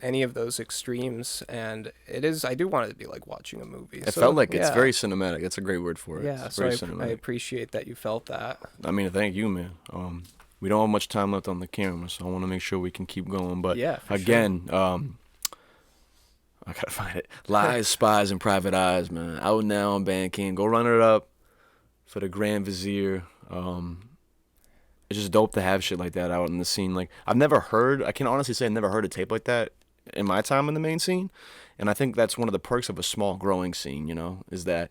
Speaker 2: any of those extremes, and I do want it to be like watching a movie.
Speaker 1: It felt like it's very cinematic. That's a great word for it.
Speaker 2: Yeah,
Speaker 1: it's
Speaker 2: so
Speaker 1: very
Speaker 2: I appreciate that you felt that.
Speaker 1: I mean, thank you, man. We don't have much time left on the camera, so I want to make sure we can keep going. But
Speaker 2: yeah,
Speaker 1: again, sure. I gotta find it. Lies, Spies, and Private Eyes, man. Out now on Bandcamp. Go run it up for the Grand Vizier. It's just dope to have shit like that out in the scene. Like, I can honestly say I've never heard a tape like that in my time in the main scene. And I think that's one of the perks of a small growing scene, you know, is that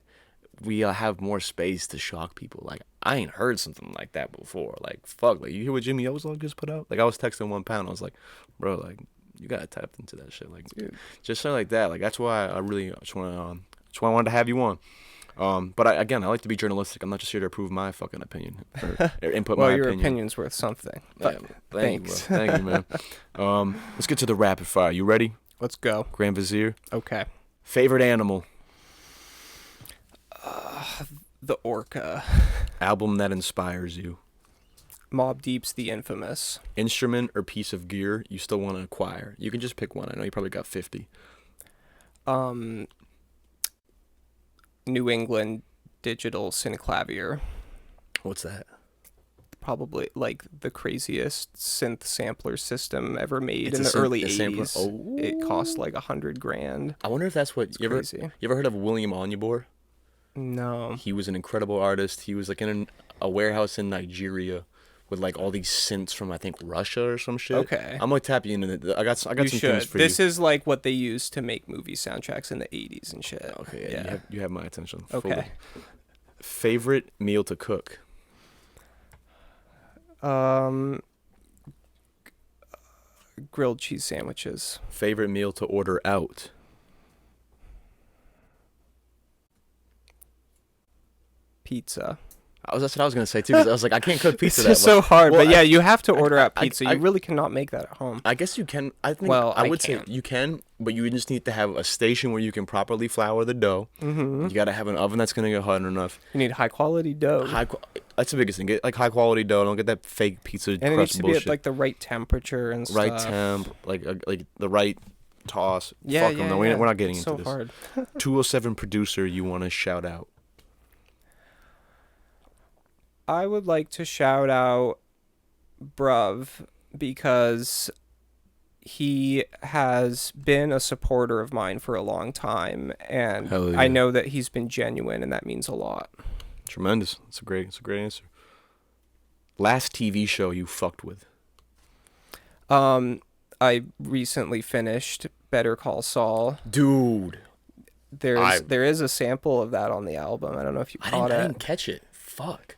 Speaker 1: we have more space to shock people. Like, I ain't heard something like that before. Like, fuck, like, you hear what Jimmy Ozone just put out? Like, I was texting 1 pound. I was like, bro, like, you gotta tap into that shit. Like, dude, just shit like that. Like, that's why I really just want to, that's why I wanted to have you on. But I like to be journalistic. I'm not just here to prove my fucking opinion or input my opinion.
Speaker 2: Well, your opinion's worth something. But
Speaker 1: yeah,
Speaker 2: thanks.
Speaker 1: You, thank you, man. Let's get to the rapid fire. You ready?
Speaker 2: Let's go.
Speaker 1: Grand Vizier.
Speaker 2: Okay.
Speaker 1: Favorite animal?
Speaker 2: The orca.
Speaker 1: Album that inspires you?
Speaker 2: Mobb Deep's The Infamous.
Speaker 1: Instrument or piece of gear you still want to acquire? You can just pick one. I know you probably got 50.
Speaker 2: New England digital synclavier.
Speaker 1: What's that?
Speaker 2: Probably like the craziest synth sampler system ever made
Speaker 1: It's
Speaker 2: in the early 80s.
Speaker 1: Oh.
Speaker 2: It cost like $100,000.
Speaker 1: I wonder if that's what you ever heard of William Onyeabor?
Speaker 2: No.
Speaker 1: He was an incredible artist. He was like in a warehouse in Nigeria with like all these synths from I think Russia or some shit.
Speaker 2: Okay.
Speaker 1: I'm gonna tap you into it. I got some
Speaker 2: You
Speaker 1: things for
Speaker 2: This
Speaker 1: you.
Speaker 2: is like what they used to make movie soundtracks in the 80s and shit.
Speaker 1: Okay, yeah. You have my attention.
Speaker 2: Okay.
Speaker 1: Fully. Favorite meal to cook?
Speaker 2: Grilled cheese sandwiches.
Speaker 1: Favorite meal to order out?
Speaker 2: Pizza.
Speaker 1: That's what I was gonna say too. Cause I was like, I can't cook pizza.
Speaker 2: It's
Speaker 1: that
Speaker 2: just so
Speaker 1: well.
Speaker 2: hard,
Speaker 1: Well,
Speaker 2: but yeah, you have to order out
Speaker 1: I-
Speaker 2: pizza.
Speaker 1: I-
Speaker 2: You really cannot make that at home.
Speaker 1: I guess you can. I think.
Speaker 2: Well,
Speaker 1: I
Speaker 2: I
Speaker 1: would say
Speaker 2: can't.
Speaker 1: you can, but you just need to have a station where you can properly flour the dough.
Speaker 2: Mm-hmm.
Speaker 1: You gotta have an oven that's gonna get hot enough.
Speaker 2: You need high quality dough,
Speaker 1: That's the biggest thing. Get like high quality dough. Don't get that fake pizza
Speaker 2: and it needs
Speaker 1: crust
Speaker 2: to
Speaker 1: bullshit.
Speaker 2: be at like the right temperature and stuff.
Speaker 1: Right temp, like the right toss.
Speaker 2: Yeah,
Speaker 1: Fuck them.
Speaker 2: yeah,
Speaker 1: No,
Speaker 2: yeah.
Speaker 1: we're not getting
Speaker 2: It's
Speaker 1: into
Speaker 2: so
Speaker 1: this.
Speaker 2: hard.
Speaker 1: 207 producer you want to shout out?
Speaker 2: I would like to shout out Bruv because he has been a supporter of mine for a long time, and
Speaker 1: Hell
Speaker 2: I
Speaker 1: yeah.
Speaker 2: know that he's been genuine, and that means a lot.
Speaker 1: Tremendous. It's a great answer. Last TV show you fucked with?
Speaker 2: I recently finished Better Call Saul.
Speaker 1: Dude.
Speaker 2: There is a sample of that on the album. I don't know if you caught
Speaker 1: I
Speaker 2: it.
Speaker 1: didn't catch it. Fuck.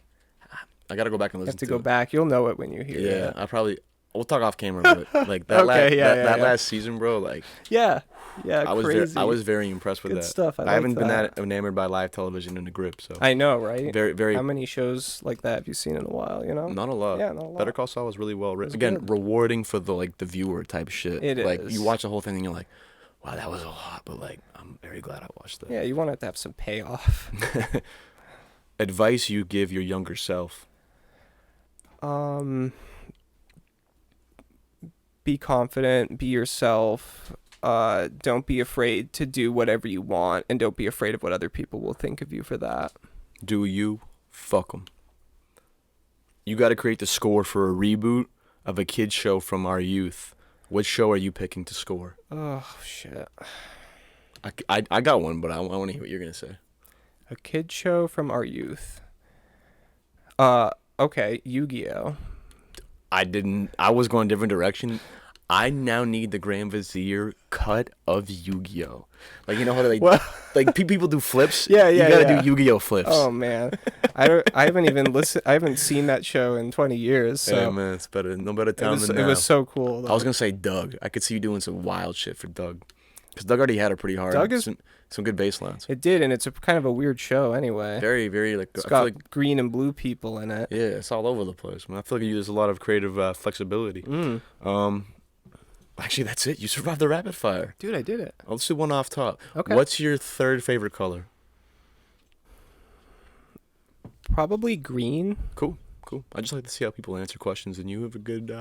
Speaker 1: I gotta go back and
Speaker 2: You
Speaker 1: listen
Speaker 2: have to
Speaker 1: to
Speaker 2: go
Speaker 1: it.
Speaker 2: back. You'll know it when you hear
Speaker 1: Yeah,
Speaker 2: it.
Speaker 1: I probably. We'll talk off camera, but like that
Speaker 2: Okay, yeah,
Speaker 1: that
Speaker 2: yeah.
Speaker 1: last season, bro. Like
Speaker 2: Yeah, yeah,
Speaker 1: I was
Speaker 2: crazy.
Speaker 1: I was very impressed with
Speaker 2: Good
Speaker 1: that.
Speaker 2: stuff. I like
Speaker 1: haven't been
Speaker 2: that.
Speaker 1: that enamored by live television in a grip, so
Speaker 2: I know, right?
Speaker 1: very very
Speaker 2: How many shows like that have you seen in a while? You know?
Speaker 1: not a lot.
Speaker 2: Yeah, not a lot.
Speaker 1: Better Call Saul was really well written.
Speaker 2: was
Speaker 1: Again,
Speaker 2: good.
Speaker 1: rewarding for the viewer type shit.
Speaker 2: It
Speaker 1: like
Speaker 2: is.
Speaker 1: you watch the whole thing and you're like, wow, that was a lot, but like I'm very glad I watched that.
Speaker 2: Yeah, you want it to have some payoff.
Speaker 1: Advice you give your younger self?
Speaker 2: Be confident. Be yourself. Don't be afraid to do whatever you want, and don't be afraid of what other people will think of you for that.
Speaker 1: Do you fuck 'em? You got to create the score for a reboot of a kids show from our youth. What show are you picking to score?
Speaker 2: Oh shit!
Speaker 1: I got one, but I want to hear what you're gonna say.
Speaker 2: A kid show from our youth. Okay, Yu-Gi-Oh.
Speaker 1: I was going a different direction. I now need the Grand Vizier cut of Yu-Gi-Oh. Like, you know how they
Speaker 2: What?
Speaker 1: like people do flips?
Speaker 2: Yeah,
Speaker 1: You
Speaker 2: yeah,
Speaker 1: gotta
Speaker 2: yeah.
Speaker 1: do Yu-Gi-Oh flips.
Speaker 2: Oh man, I haven't even listened. I haven't seen that show in 20 years. So
Speaker 1: Yeah, man, it's better. No better
Speaker 2: it
Speaker 1: time
Speaker 2: was
Speaker 1: than
Speaker 2: it
Speaker 1: now.
Speaker 2: was so cool. Though.
Speaker 1: I was gonna say Doug. I could see you doing some wild shit for Doug, because Doug already had a pretty hard.
Speaker 2: Doug is-
Speaker 1: some good bass lines.
Speaker 2: It did, and it's a kind of a weird show anyway.
Speaker 1: Very very like.
Speaker 2: It's
Speaker 1: I
Speaker 2: got
Speaker 1: feel like
Speaker 2: green and blue people in it.
Speaker 1: yeah, it's all over the place, man. I feel like there's a lot of creative flexibility. Actually, that's it. You survived the rapid fire.
Speaker 2: Dude, I did it.
Speaker 1: Let's do one off top.
Speaker 2: Okay.
Speaker 1: What's your third favorite color?
Speaker 2: Probably green.
Speaker 1: Cool. I just like to see how people answer questions, and you have a good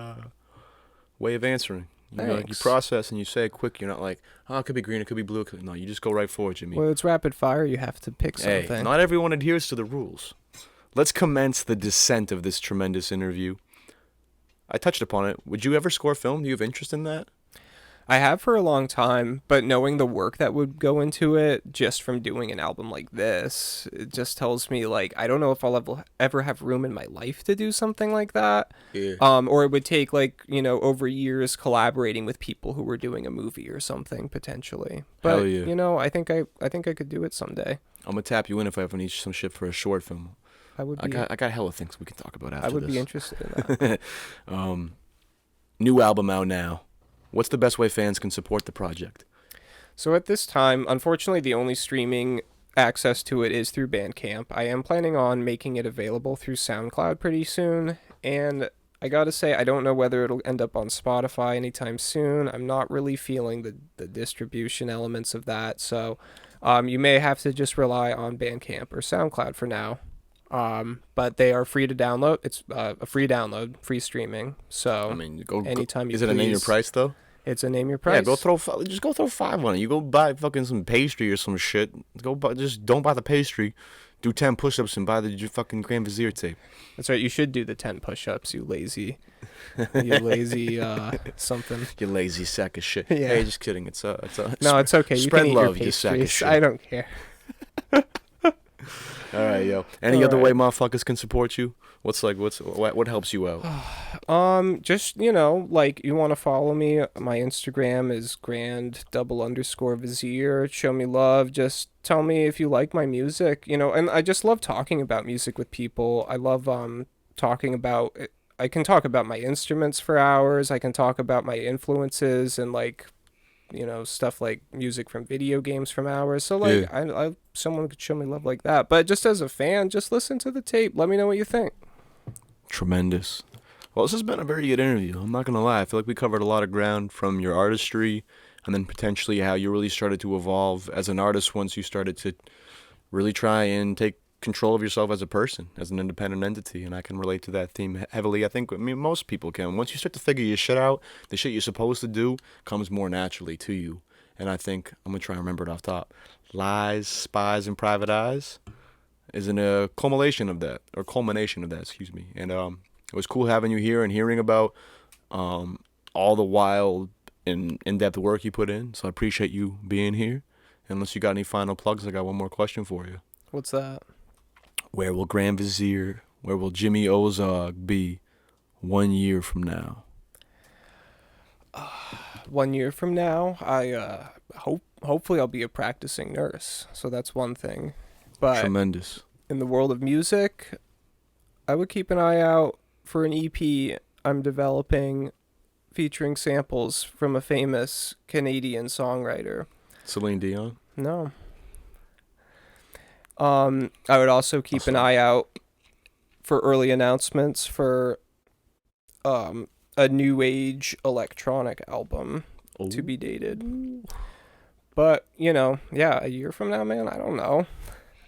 Speaker 1: way of answering. You know, like you
Speaker 2: Thanks.
Speaker 1: process and you say it quick. You're not like, oh, it could be green, it could be blue. No, you just go right for it, Jimmy.
Speaker 2: Well, it's rapid fire. You have to pick
Speaker 1: Hey,
Speaker 2: something.
Speaker 1: not everyone adheres to the rules. Let's commence the descent of this tremendous interview. I touched upon it. Would you ever score film? Do you have interest in that?
Speaker 2: I have for a long time, but knowing the work that would go into it just from doing an album like this, it just tells me like I don't know if I'll ever have room in my life to do something like that.
Speaker 1: Yeah.
Speaker 2: Or it would take like, over years collaborating with people who were doing a movie or something potentially. But
Speaker 1: Hell yeah.
Speaker 2: I think I could do it someday.
Speaker 1: I'm gonna tap you in if I ever need some shit for a short film.
Speaker 2: I would
Speaker 1: I
Speaker 2: be
Speaker 1: got hella things we can talk about after
Speaker 2: I would
Speaker 1: this.
Speaker 2: be interested in that.
Speaker 1: New album out now. What's the best way fans can support the project?
Speaker 2: So at this time, unfortunately, the only streaming access to it is through Bandcamp. I am planning on making it available through SoundCloud pretty soon, and I gotta say, I don't know whether it'll end up on Spotify anytime soon. I'm not really feeling the distribution elements of that, so you may have to just rely on Bandcamp or SoundCloud for now. But they are free to download. It's a free download, free streaming. So
Speaker 1: I mean, go
Speaker 2: anytime you
Speaker 1: Is it a name your
Speaker 2: please.
Speaker 1: price though?
Speaker 2: It's a name your price.
Speaker 1: Yeah, go throw $5 on it. You go buy fucking some pastry or some shit. Just don't buy the pastry. Do 10 push-ups and buy the fucking Grand Vizier tape.
Speaker 2: That's right. You should do the 10 push-ups. You lazy something.
Speaker 1: You lazy sack of shit.
Speaker 2: Yeah.
Speaker 1: Hey, just kidding. It's
Speaker 2: No, it's okay. You
Speaker 1: spread
Speaker 2: can eat
Speaker 1: love,
Speaker 2: your
Speaker 1: you sack of
Speaker 2: pastries.
Speaker 1: shit.
Speaker 2: I don't care.
Speaker 1: all right, yo. Any
Speaker 2: All
Speaker 1: other
Speaker 2: right.
Speaker 1: way motherfuckers can support you? What helps you out?
Speaker 2: Just like you want to follow me. My Instagram is grand__Vizier. Show me love. Just tell me if you like my music. And I just love talking about music with people. I love talking about. I can talk about my instruments for hours. I can talk about my influences and stuff like music from video games from hours. So like I someone could show me love like that. But just as a fan, just listen to the tape. Let me know what you think.
Speaker 1: Tremendous. Well, this has been a very good interview. I'm not going to lie. I feel like we covered a lot of ground from your artistry and then potentially how you really started to evolve as an artist once you started to really try and take control of yourself as a person, as an independent entity, and I can relate to that theme heavily. I mean, most people can. Once you start to figure your shit out, the shit you're supposed to do comes more naturally to you. And I think I'm gonna try and remember it off top. Lies, spies, and private eyes is a culmination of that, or culmination of that, excuse me. And it was cool having you here and hearing about all the wild and in-depth work you put in. So I appreciate you being here. Unless you got any final plugs, I got one more question for you.
Speaker 2: What's that?
Speaker 1: Where will Grand Vizier, where will Jimmy Ozog be 1 year from now?
Speaker 2: 1 year from now, I hopefully I'll be a practicing nurse. So that's one thing. But
Speaker 1: Tremendous.
Speaker 2: in the world of music, I would keep an eye out for an EP I'm developing featuring samples from a famous Canadian songwriter.
Speaker 1: Celine Dion?
Speaker 2: No. I would also keep an eye out for early announcements for a new age electronic album to be dated. But, yeah, a year from now, man, I don't know.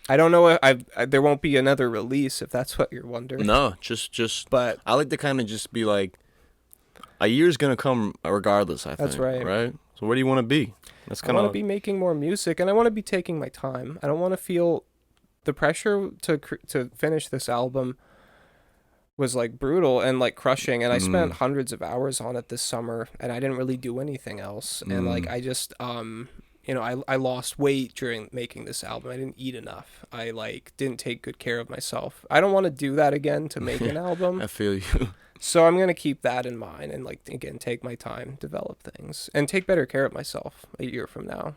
Speaker 2: I don't know if there won't be another release, if that's what you're wondering.
Speaker 1: No, just but I like to kind of just be like, a year's going to come regardless, I think.
Speaker 2: That's right.
Speaker 1: Right? So where do you want to be? That's
Speaker 2: I want to be making more music, and I want to be taking my time. I don't want to feel the pressure to finish this album was like brutal and like crushing, and I spent hundreds of hours on it this summer, and I didn't really do anything else. And like I just I lost weight during making this album. I didn't eat enough. I like didn't take good care of myself. I don't want to do that again to make an album.
Speaker 1: I feel you.
Speaker 2: So I'm going to keep that in mind and, like, again, take my time, develop things, and take better care of myself a year from now.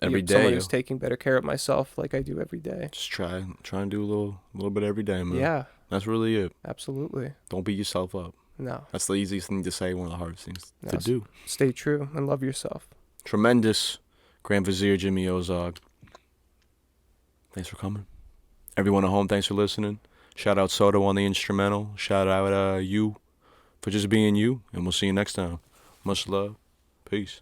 Speaker 1: Every day.
Speaker 2: Someone who's taking better care of myself like I do every day.
Speaker 1: Just try and do a little bit every day, man.
Speaker 2: Yeah.
Speaker 1: That's really it.
Speaker 2: Absolutely.
Speaker 1: Don't beat yourself up.
Speaker 2: No.
Speaker 1: That's the easiest thing to say, one of the hardest things to do.
Speaker 2: Stay true and love yourself.
Speaker 1: Tremendous. Grand Vizier Jimmy Ozog. Thanks for coming. Everyone at home, thanks for listening. Shout out Soto on the instrumental. Shout out you for just being you. And we'll see you next time. Much love. Peace.